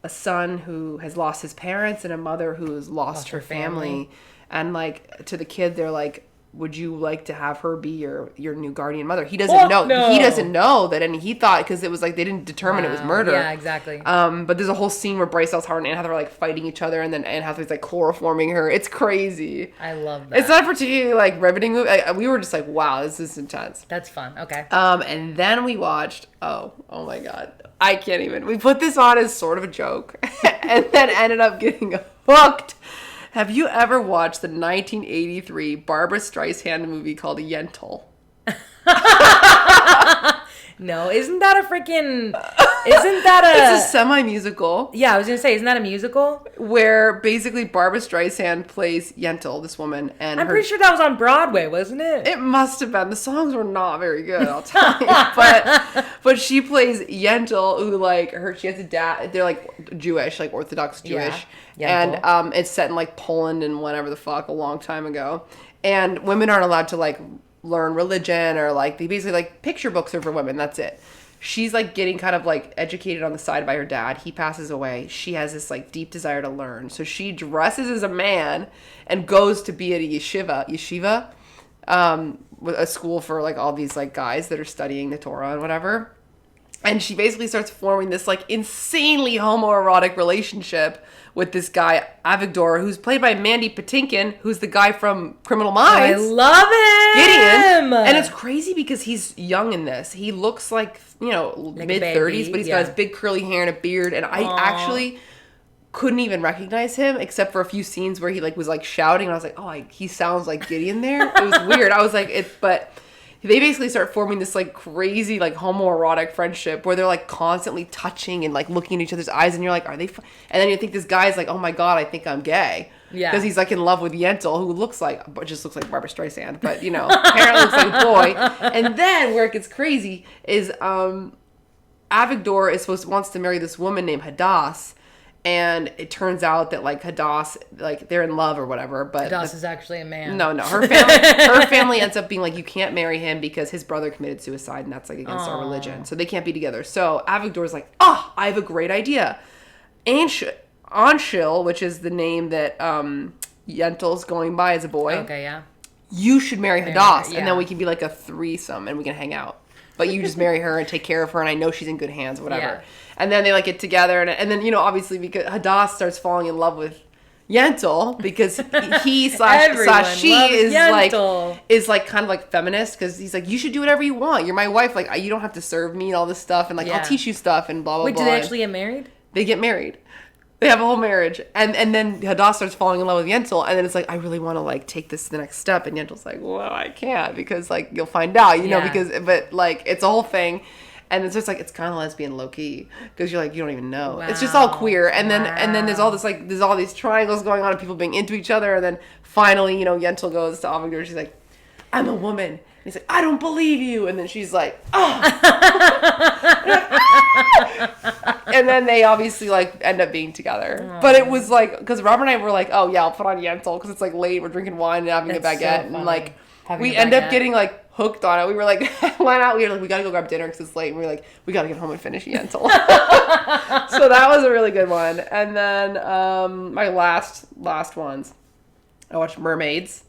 son who has lost his parents and a mother who's lost her family, and like to the kid they're like, would you like to have her be your new guardian mother? He doesn't know. No. He doesn't know that, and he thought because it was like they didn't determine it was murder. Yeah, exactly. But there's a whole scene where Bryce Dallas Howard and Anne Hathaway are like fighting each other, and then Anne Hathaway's like chloroforming her. It's crazy. I love that. It's not a particularly like riveting movie. We were just like, wow, this is intense. That's fun. Okay. And then we watched. Oh my god, I can't even. We put this on as sort of a joke, and then ended up getting hooked. Have you ever watched the 1983 Barbra Streisand movie called Yentl? No, isn't that a It's a semi-musical Yeah, I was gonna say, isn't that a musical? where basically Barbra Streisand plays Yentl, this woman, and I'm pretty sure that was on Broadway, wasn't it? it must have been. The songs were not very good, I'll tell you. But she plays Yentl, who like she has a dad. They're like Jewish, like Orthodox Jewish, Yeah, and it's set in like Poland and whatever the fuck a long time ago. And women aren't allowed to like learn religion, or like they basically like picture books are for women. That's it. She's like getting kind of like educated on the side by her dad. He passes away. She has this like deep desire to learn. So she dresses as a man and goes to be at a yeshiva, a school for like all these like guys that are studying the Torah and whatever. And she basically starts forming this like insanely homoerotic relationship with this guy, Avigdor, who's played by Mandy Patinkin, who's the guy from Criminal Minds. I love him. Gideon. And it's crazy because he's young in this. He looks like, mid-30s, but he's got his big curly hair and a beard. And I actually couldn't even recognize him except for a few scenes where he like was like shouting. And I was like, oh, he sounds like Gideon there. It was weird. I was like, but they basically start forming this like crazy like homoerotic friendship where they're like constantly touching and like looking in each other's eyes, and you're like, are they and then you think this guy's like, oh my god, I think I'm gay. Yeah. Because he's like in love with Yentl, who just looks like Barbra Streisand, but apparently looks like a boy. And then where it gets crazy is Avigdor wants to marry this woman named Hadass, And it turns out that like Hadass, like they're in love or whatever, but Hadass is actually a man. no, her family ends up being like, you can't marry him because his brother committed suicide, and that's like against our religion, so they can't be together. So Avigdor's like, I have a great idea. Anshul, which is the name that Yentl's going by as a boy. Okay, yeah. You should marry Hadass, yeah. and then we can be like a threesome, and we can hang out. But you just marry her and take care of her, and I know she's in good hands, whatever. Yeah. And then they like get together, and then obviously because Hadass starts falling in love with Yentl because he slash she is Yentl. like kind of like feminist because he's like, you should do whatever you want. You're my wife. Like you don't have to serve me and all this stuff, and like I'll teach you stuff and blah blah blah. Wait, do they actually get married? They get married. They have a whole marriage. And then Hadass starts falling in love with Yentl. And then it's like, I really want to, like, take this to the next step. And Yentl's like, well, I can't. Because, like, you'll find out, you know. But, like, it's a whole thing. And it's just, like, it's kind of lesbian low-key. Because you're like, you don't even know. Wow. It's just all queer. And then there's all this, like, there's all these triangles going on. And people being into each other. And then finally, Yentl goes to Avigdor. She's like, I'm a woman. And he's like, I don't believe you. And then she's like, and then they obviously like end up being together. Aww. But it was like, because Robert and I were like, oh yeah, I'll put on Yentl because it's like late, we're drinking wine and having a baguette, and like we end up getting like hooked on it. We were like, went out, we were like, we gotta go grab dinner because it's late, and we were like, we gotta get home and finish Yentl. So that was a really good one. And then my last ones, I watched Mermaids,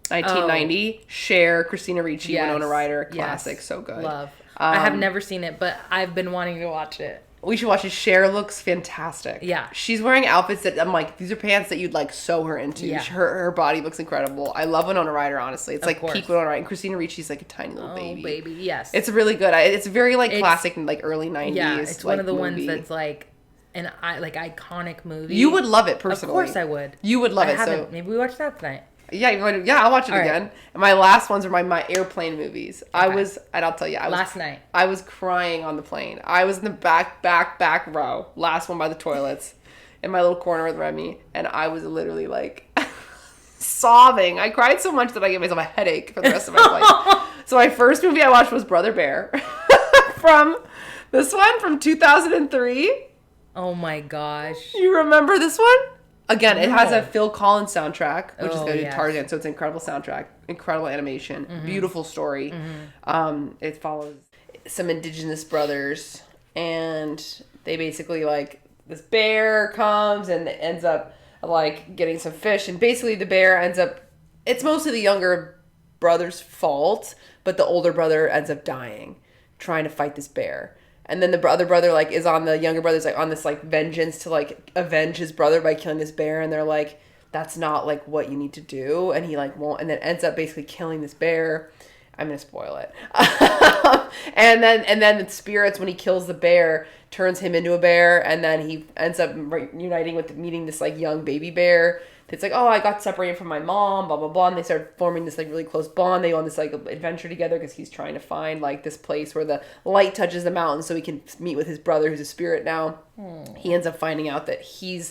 1990, Cher, Christina Ricci, Winona Ryder, classic, so good. Love. I have never seen it, but I've been wanting to watch it. We should watch it. Cher looks fantastic. Yeah. She's wearing outfits that I'm like, these are pants that you'd like sew her into. Yeah. Her body looks incredible. I love Winona Ryder, honestly. It's like peak Winona Ryder. And Christina Ricci's like a tiny little baby. Oh, baby, yes. It's really good. It's very like classic and like early 90s. Yeah, it's like, one of the movie. ones that's like an iconic movie. You would love it personally. Of course I would. You would love it. So maybe we watch that tonight. Yeah, I'll watch it again. Right. And my last ones are my airplane movies. Okay. And I'll tell you, last night. I was crying on the plane. I was in the back row, last one by the toilets, in my little corner with Remy, and I was literally like sobbing. I cried so much that I gave myself a headache for the rest of my flight. So my first movie I watched was Brother Bear, from 2003. Oh my gosh! You remember this one? Again, it has a Phil Collins soundtrack, which is good to Tarzan, so it's an incredible soundtrack, incredible animation, beautiful story. It follows some indigenous brothers, and they basically, like, this bear comes and ends up, like, getting some fish, and basically the bear ends up, it's mostly the younger brother's fault, but the older brother ends up dying, trying to fight this bear. And then the other brother, like, is on the younger brother's, like, on this, like, vengeance to, like, avenge his brother by killing this bear. And they're like, that's not, like, what you need to do. And he, like, won't. And then ends up basically killing this bear. I'm going to spoil it. and then the spirits, when he kills the bear, turns him into a bear. And then he ends up meeting this, like, young baby bear. It's like, oh, I got separated from my mom, blah, blah, blah. And they start forming this, like, really close bond. They go on this, like, adventure together because he's trying to find, like, this place where the light touches the mountain so he can meet with his brother who's a spirit now. He ends up finding out that he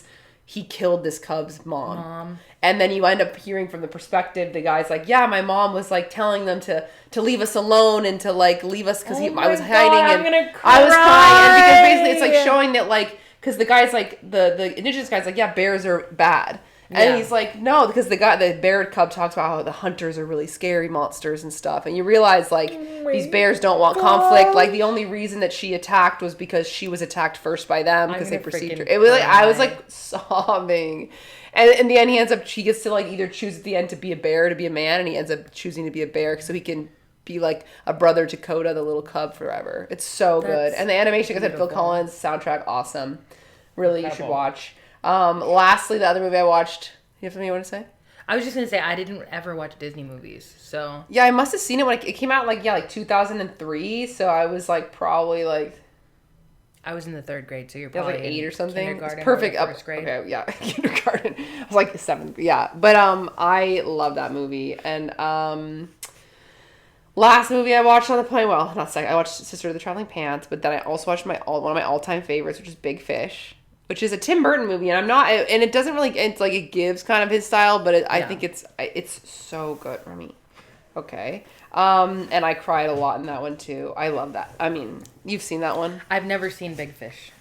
killed this cub's mom. And then you end up hearing from the perspective, the guy's like, yeah, my mom was, like, telling them to leave us alone and to, like, leave us because I was hiding. I'm gonna cry. I was crying because basically it's, like, showing that, like, because the guy's, like, the indigenous guy's like, yeah, bears are bad. And he's like, no, because the bear cub talks about how the hunters are really scary monsters and stuff. And you realize, like, these bears don't want conflict. Like, the only reason that she attacked was because she was attacked first by them because they perceived her. It was like, I was, like, sobbing. And in the end, he gets to, like, either choose at the end to be a bear or to be a man. And he ends up choosing to be a bear so he can be, like, a brother to Coda, the little cub, forever. It's so good. And the animation, like I said, Phil Collins, soundtrack, awesome. Really, you should watch. Lastly, the other movie I watched, you have something you want to say? I was just going to say, I didn't ever watch Disney movies, so. Yeah, I must have seen it when it came out, like 2003, so I was, like, probably, like. I was in the 3rd grade, so you're probably like 8 or something. Kindergarten, it's perfect. Or first grade. Okay, yeah, kindergarten. I was like 7th, yeah. But, I love that movie, and, last movie I watched on the plane, well, not second, I watched Sister of the Traveling Pants, but then I also watched one of my all-time favorites, which is Big Fish. Which is a Tim Burton movie, and it doesn't really, it's like, it gives kind of his style, but I think it's so good, Remy. Okay. And I cried a lot in that one, too. I love that. I mean, you've seen that one? I've never seen Big Fish.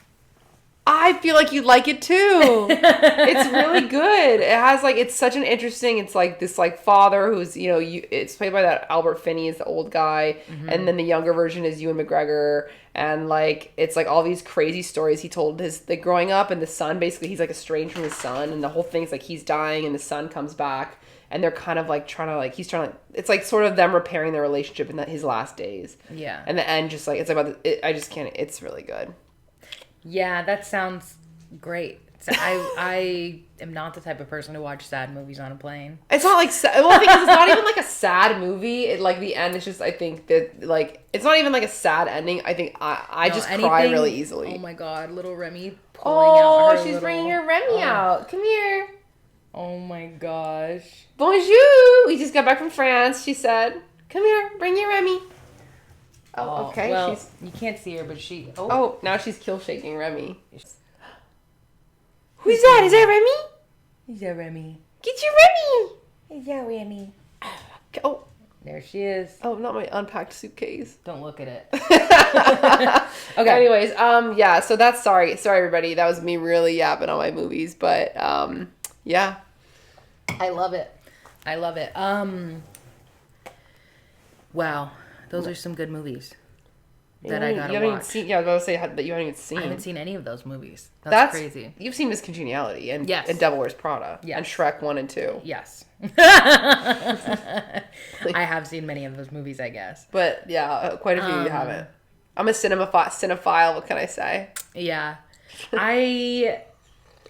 I feel like you'd like it too. It's really good. It has like, it's such an interesting, it's like this like father who's, you know, it's played by that Albert Finney is the old guy. And then the younger version is Ewan McGregor. And like, it's like all these crazy stories he told his, like growing up, and the son, basically he's like estranged from his son. And the whole thing's like, he's dying and the son comes back. And they're kind of like trying to like, it's like sort of them repairing their relationship in his last days. Yeah. And the end just like, it's about, I just can't, it's really good. Yeah, that sounds great. So I am not the type of person to watch sad movies on a plane. It's not like, well, I think it's not even like a sad movie. It like the end is just, I think that like, it's not even like a sad ending. I think I just cry really easily. Oh my God, little Remy pulling out her she's bringing her Remy out. Come here. Oh my gosh. Bonjour. We just got back from France, she said. Come here, bring your Remy. Oh, okay. Well, you can't see her, but she... Oh, now she's kill shaking Remy. Who's that? Is that Remy? Is that Remy? Get your Remy! Is that Remy? Oh. There she is. Oh, not my unpacked suitcase. Don't look at it. Okay. Anyways, yeah, so that's sorry everybody. That was me really yapping on my movies, but yeah. I love it. I love it. Wow. Those are some good movies that I gotta watch. Seen, yeah, I was about to say that you haven't even seen. I haven't seen any of those movies. That's crazy. You've seen Miss Congeniality and, yes. and Devil Wears Prada. Yes. And Shrek 1 and 2. Yes. I have seen many of those movies, I guess. But yeah, quite a few you haven't. I'm a cinephile, what can I say? Yeah. I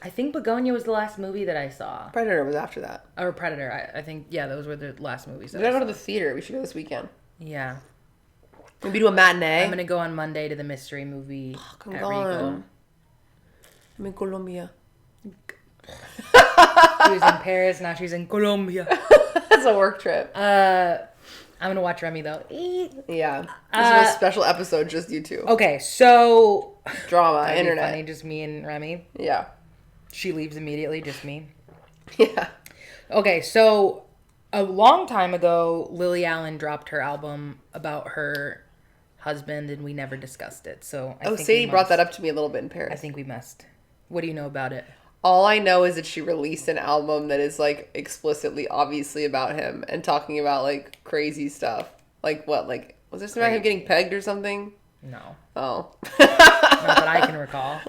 think Begonia was the last movie that I saw. Predator was after that. Or Predator. I think, yeah, those were the last movies. We gotta go to the theater. We should go this weekend. Yeah. Maybe do a matinee. I'm gonna go on Monday to the mystery movie I'm at going. Regal. I'm in Colombia. She was in Paris, now she's in Colombia. That's a work trip. I'm gonna watch Remy though. Yeah. This is a special episode, just you two. Okay, so drama, internet. Funny, just me and Remy. Yeah. She leaves immediately, just me. Yeah. Okay, so a long time ago, Lily Allen dropped her album about her husband, and we never discussed it. So I think Sadie brought that up to me a little bit in Paris. I think we must. What do you know about it? All I know is that she released an album that is like explicitly, obviously about him and talking about like crazy stuff. Like what? Like was there something about him getting pegged or something? No. Oh. Not that I can recall.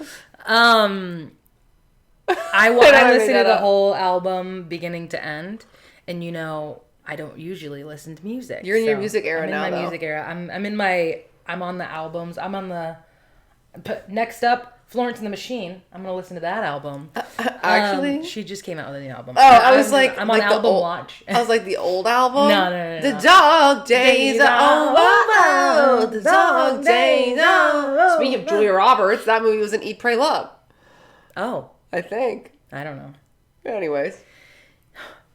I listened to the whole album beginning to end, and you know I don't usually listen to music. You're in your music era now. I'm in my music era. I'm on the albums. I'm on the. Next up, Florence and the Machine. I'm gonna listen to that album. Actually, she just came out with a new album. Oh, I was like, I'm on like album watch. I was like the old album. No. The dog days are over. The dog days are over. Speaking of Julia Roberts, that movie was an Eat, Pray, Love. Oh, I think. I don't know. Anyways,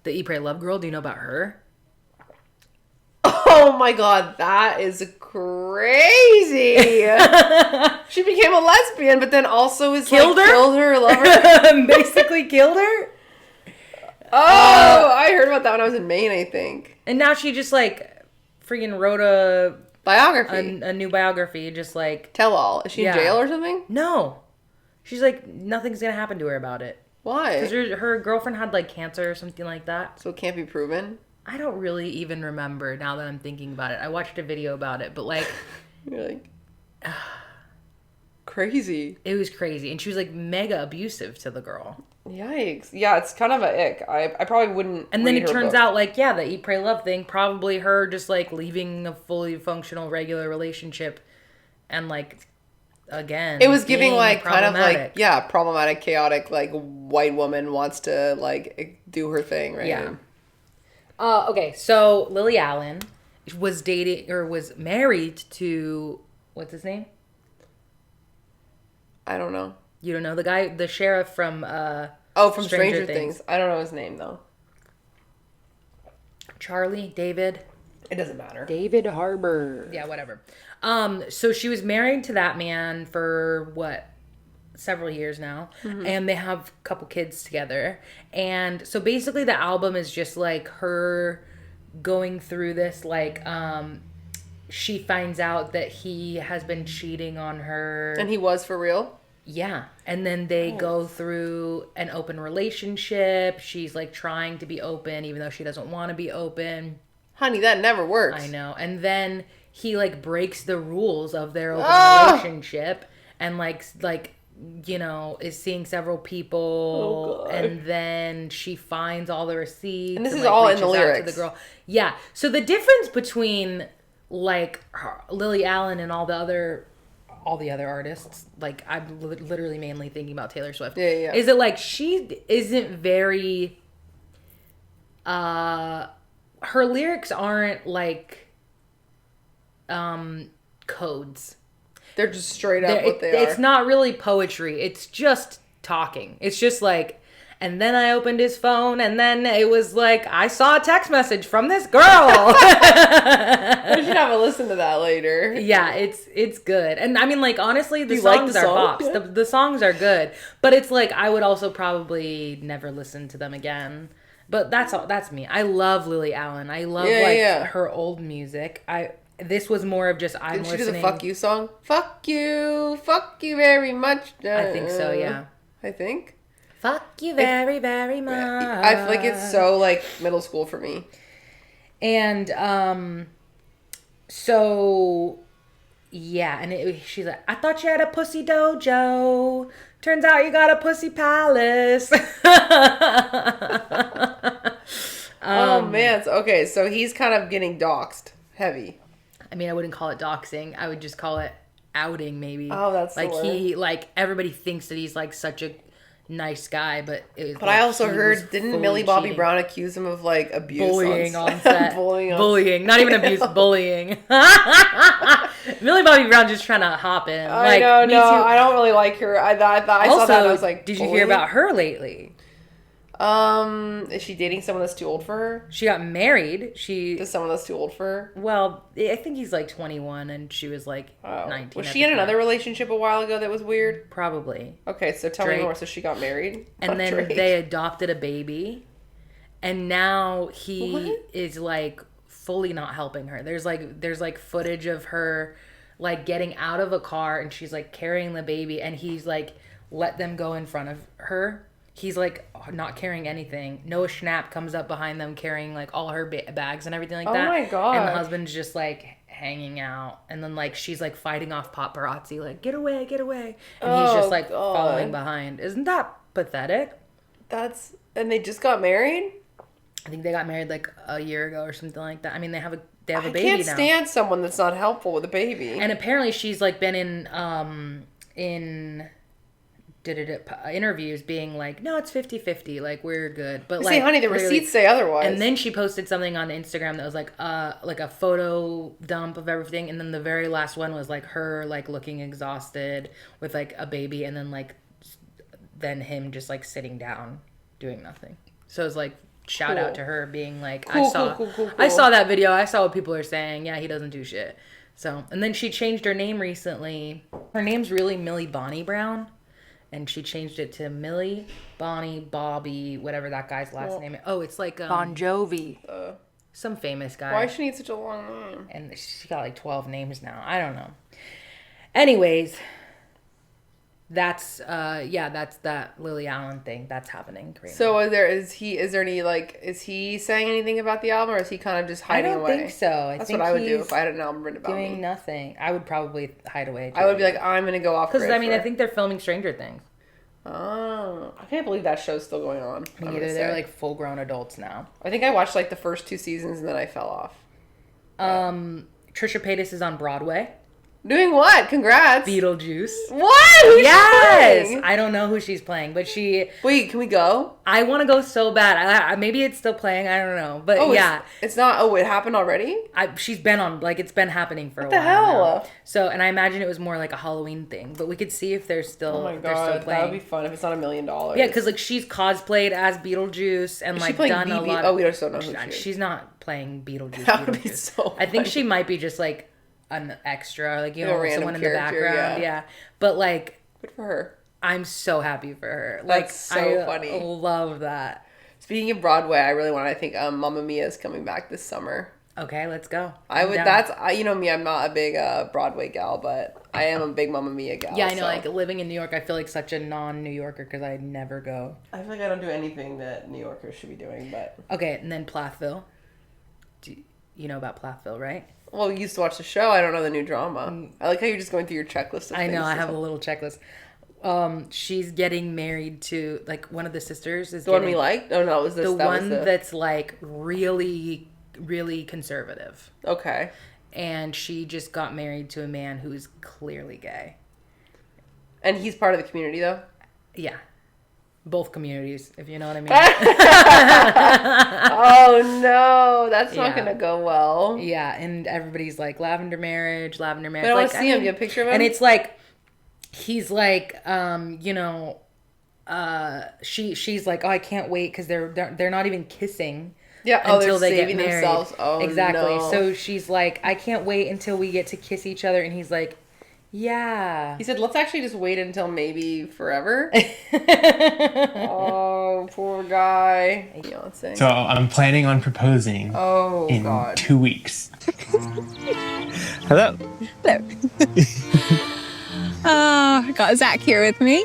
the Eat, Pray, Love girl. Do you know about her? Oh my God, that is crazy. She became a lesbian, but then also killed her lover. Basically killed her. Oh, I heard about that when I was in Maine, I think. And now she just like freaking wrote a biography, a new biography, just like tell all. Is she in jail or something? No, she's like nothing's gonna happen to her about it. Why? Because her girlfriend had like cancer or something like that. So it can't be proven. I don't really even remember now that I'm thinking about it. I watched a video about it, but like... You're like... crazy. It was crazy. And she was like mega abusive to the girl. Yikes. Yeah, it's kind of a ick. I probably wouldn't And then it turns out like, yeah, the Eat, Pray, Love thing, probably her just like leaving a fully functional regular relationship and like... Again, it was giving like kind of like problematic, chaotic, like white woman wants to like do her thing, right? Yeah. Okay, so Lily Allen was dating or was married to what's his name? I don't know. You don't know the guy, the sheriff from from Stranger Things. I don't know his name though. Charlie, David. It doesn't matter. David Harbour. Yeah, whatever. So she was married to that man for what? Several years now. Mm-hmm. And they have a couple kids together. And so basically the album is just like her going through this, like, she finds out that he has been cheating on her. And he was for real? Yeah. And then they go through an open relationship. She's like trying to be open even though she doesn't want to be open. Honey, that never works. I know. And then he like breaks the rules of their open relationship and like you know, is seeing several people, and then she finds all the receipts. And this is like, all in the reaches out to lyrics. the girl. Yeah. So the difference between like Lily Allen and all the other artists, like I'm literally mainly thinking about Taylor Swift. Yeah. Is it like she isn't very her lyrics aren't like codes. They're just straight up what they are. It's not really poetry. It's just talking. It's just like, and then I opened his phone, and then it was like, I saw a text message from this girl. I should have a listen to that later. Yeah, it's good. And I mean, like, honestly, the you like songs the are song? bops. Yeah. The songs are good. But it's like, I would also probably never listen to them again. But that's me. I love Lily Allen. I love her old music. This was more of just I'm Did she do listening. the "Fuck You" song? Fuck you very much. I think so, yeah. I think. Fuck you very, very much. I feel like it's so like middle school for me. And so yeah, and she's like, I thought you had a pussy dojo. Turns out you got a pussy palace. Oh man. Okay, so he's kind of getting doxxed. Heavy. I mean, I wouldn't call it doxing. I would just call it outing, maybe. Oh, that's like the word. he like everybody thinks that he's like such a nice guy, but it was. But I also heard, didn't Millie Bobby Brown accuse him of like abuse, bullying on set? bullying, not even abuse, bullying. Millie Bobby Brown just trying to hop in. I know, no, I don't really like her. I saw that and I was like, did you hear about her lately? Is she dating someone that's too old for her? She got married. Is someone that's too old for her? Well, I think he's like 21 and she was like 19. Was she in another relationship a while ago that was weird? Probably. Okay, so tell me more. So she got married? And then they adopted a baby. And now he is like fully not helping her. There's like footage of her like getting out of a car and she's like carrying the baby and he's like let them go in front of her. He's like not carrying anything. Noah Schnapp comes up behind them carrying like all her bags and everything like that. Oh my god! And the husband's just like hanging out, and then like she's like fighting off paparazzi, like get away, and he's just like following behind. Isn't that pathetic? And they just got married. I think they got married like a year ago or something like that. I mean, they have a baby now. I can't stand someone that's not helpful with a baby. And apparently, she's like been in interviews being like, no, it's 50-50, like we're good, but like, honey, the receipts say otherwise. And then she posted something on Instagram that was like a photo dump of everything, and then the very last one was like her like looking exhausted with like a baby, and then him just like sitting down doing nothing. So it was like shout out to her being like, I saw that video, I saw what people are saying, yeah, he doesn't do shit. So, and then she changed her name recently. Her name's really Millie Bonnie Brown. And she changed it to Millie, Bonnie, Bobby, whatever that guy's last name is. Oh, it's like Bon Jovi. Some famous guy. Why does she need such a long name? And she's got like 12 names now. I don't know. Anyways, that's that Lily Allen thing that's happening. So is he saying anything about the album, or is he kind of just hiding away? I don't think so. That's what I would do if I had an album written about me. Doing nothing. I would probably hide away too. I would be like, I'm gonna go off. Because I mean, I think they're filming Stranger Things. Oh, I can't believe that show's still going on. Me neither. They're like full grown adults now. I think I watched like the first 2 seasons and then I fell off. Trisha Paytas is on Broadway. Doing what? Congrats. Beetlejuice. What? Who's yes. she playing? I don't know who she's playing, but Wait, can we go? I want to go so bad. Maybe it's still playing. I don't know. But yeah. It's not. Oh, it happened already? She's been on, like, it's been happening for a while. What the hell? Now. So, and I imagine it was more like a Halloween thing, but we could see if they're still, oh my God, that would be fun if it's not $1 million. Yeah, because like she's cosplayed as Beetlejuice and like done a lot. Oh, we just don't know who she is. She's not playing Beetlejuice. That would be so funny. I think she might be just like an extra, like, you know, someone in the character, background. Yeah. But like, good for her. I'm so happy for her. That's so funny. I love that. Speaking of Broadway, I really want to think Mamma Mia is coming back this summer. Okay, let's go. I I'm would. down. You know me. I'm not a big Broadway gal, but I am a big Mamma Mia gal. Yeah, I know. so. Like living in New York, I feel like such a non-New Yorker because I never go. I feel like I don't do anything that New Yorkers should be doing, but Okay, and then Plathville. You know about Plathville, right? well, we used to watch the show. I don't know the new drama. I like how you're just going through your checklist. Of I know. things I to have a talk- little checklist. She's getting married to like one of the sisters is The one getting, we liked? Oh no, it was this. the that one was the... that's like really, really conservative, Okay. and she just got married to a man who's clearly gay. And he's part of the community, though. Yeah, both communities, if you know what I mean. Oh no, that's not Yeah. gonna go well. Yeah, and everybody's like lavender marriage, lavender marriage. But I want Like, to see him. Do you have a picture of him? And it's like he's like she's like, oh, I can't wait because they're not even kissing yeah. until they're they get saving married. themselves. Oh exactly. no. So she's like, I can't wait until we get to kiss each other, and he's like, yeah. He said, let's actually just wait until maybe forever. Oh, poor guy. Beyonce. So I'm planning on proposing Oh in god. 2 weeks. Hello. I got Zach here with me,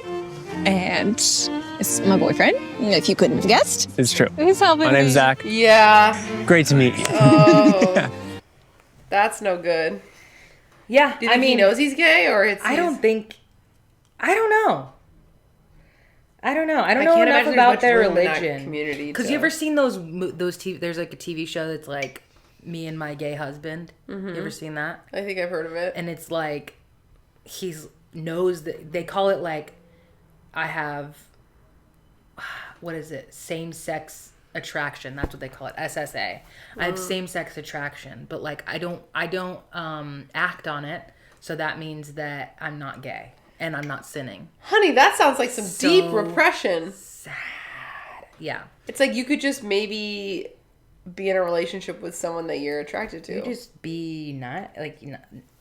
and it's my boyfriend, if you couldn't have guessed. It's true. He's helping My name's me. Zach. Yeah. Great to meet you. Oh. That's no good. Yeah. Do you think he knows he's gay or it's? I don't think. I don't know. I don't know I know can't enough imagine about there's much their room in that religion. community Because to- you ever seen those TV? There's like a TV show that's like Me and My Gay Husband. Mm-hmm. You ever seen that? I think I've heard of it. And it's like he's knows that they call it like I have what is it? Same sex attraction. That's what they call it. SSA. I have same sex attraction, but like I don't act on it. So that means that I'm not gay and I'm not sinning. Honey, that sounds like some So deep repression. Sad. Yeah. It's like you could just maybe be in a relationship with someone that you're attracted to. You just be not like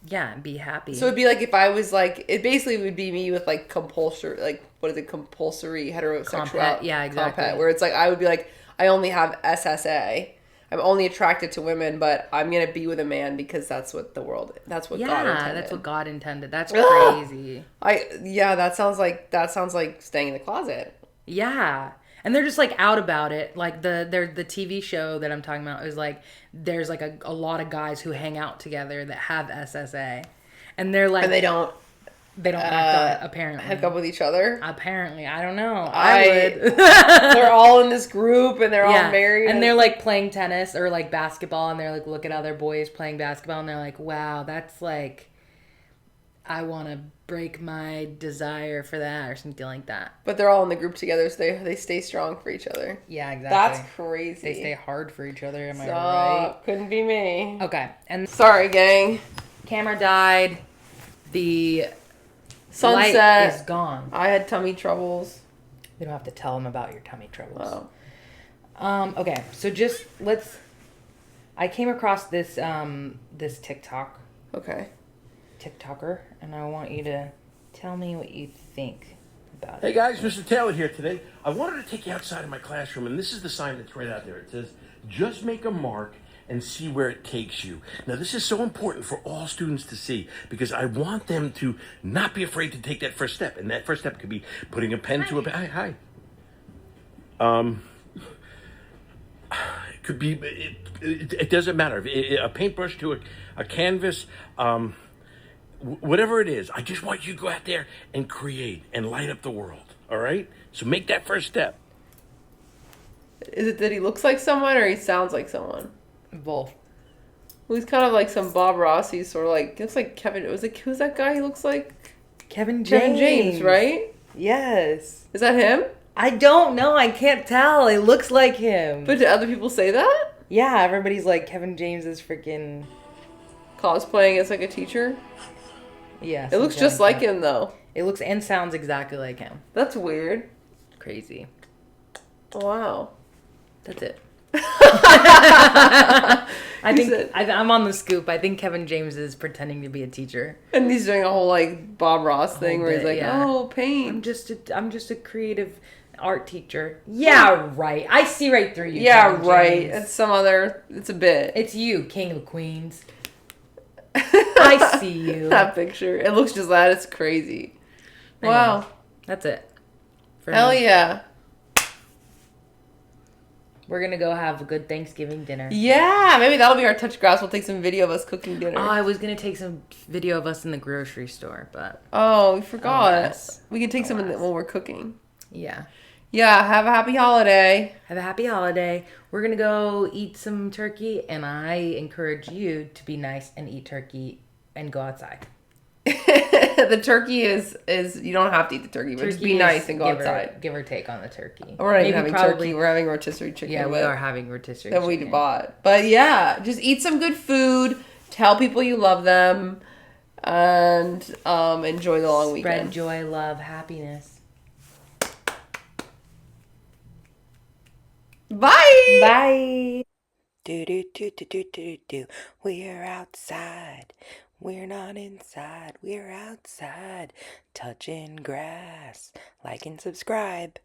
yeah, be happy. So it'd be like if I was like, it basically would be me with like compulsory, like what is it, compulsory heterosexual? Compet, yeah, exactly. Compet, where it's like I would be like, I only have SSA. I'm only attracted to women, but I'm gonna be with a man because that's what the world. That's what God intended. that's what God intended. That's Ugh. crazy. That sounds like staying in the closet. Yeah. And they're just like out about it. Like the TV show that I'm talking about is like there's like a lot of guys who hang out together that have SSA, and they're like And they don't act on it apparently. hook up with each other. Apparently, I don't know. I would. They're all in this group and they're all married. and they're like playing tennis or like basketball, and they're like look at other boys playing basketball, and they're like, wow, that's like. I want to break my desire for that or something like that. But they're all in the group together, so they stay strong for each other. Yeah, exactly. That's crazy. They stay hard for each other. Am I Stop. right? Couldn't be me. Okay. And Sorry, gang. camera died. The Sunset. light is gone. I had tummy troubles. You don't have to tell them about your tummy troubles. Oh. Okay. So just I came across this this Okay. TikToker, and I want you to tell me what you think about Hey it. guys, Mr. Taylor here today. I wanted to take you outside of my classroom, and this is the sign that's right out there. It says, just make a mark and see where it takes you. Now, this is so important for all students to see because I want them to not be afraid to take that first step. And that first step could be putting a pen to a... Hi. It could be... It doesn't matter. A paintbrush to a canvas... whatever it is, I just want you to go out there and create and light up the world, all right? So make that first step. Is it that he looks like someone or he sounds like someone? Both. Well, he's kind of like some Bob Ross. He's sort of like, looks like Kevin. It was like, who's that guy? He looks like Kevin Kevin James, right? Yes. Is that him? I don't know. I can't tell. It looks like him. But do other people say that? yeah, everybody's like, Kevin James is freaking... Cosplaying as like a teacher? Yeah. It looks just like him though. It looks and sounds exactly like him. That's weird. Crazy. Wow. That's it. I think said- I'm on the scoop. I think Kevin James is pretending to be a teacher. And he's doing a whole like Bob Ross thing where he's bit, like, yeah. "Oh, paint." I'm just a creative art teacher. Yeah, right. I see right through you. Yeah, Kevin right. James. It's some other. It's a bit. It's you, King of Queens. I see you. That picture. It looks just that. It's crazy. Anyway, Wow. that's it. For Hell me. yeah. We're gonna go have a good Thanksgiving dinner. Yeah, maybe that'll be our touch grass. We'll take some video of us cooking dinner. Oh, I was gonna take some video of us in the grocery store, but Oh, we forgot. Alas. We can take some Alas. when we're cooking. yeah. Yeah, have a happy holiday. Have a happy holiday. We're gonna go eat some turkey, and I encourage you to be nice and eat turkey and go outside. The turkey is you don't have to eat the turkey, but just be Turkey nice is and go outside. Give or take on the turkey. We're not even Maybe having probably- turkey. We're having rotisserie chicken. Yeah, we but- are having rotisserie that we chicken. bought. But yeah, just eat some good food. Tell people you love them, and enjoy the long Spread weekend. joy, love, happiness. Bye. Bye. Do do do do do do do. We're outside. We're not inside. We're outside. Touching grass. Like and subscribe.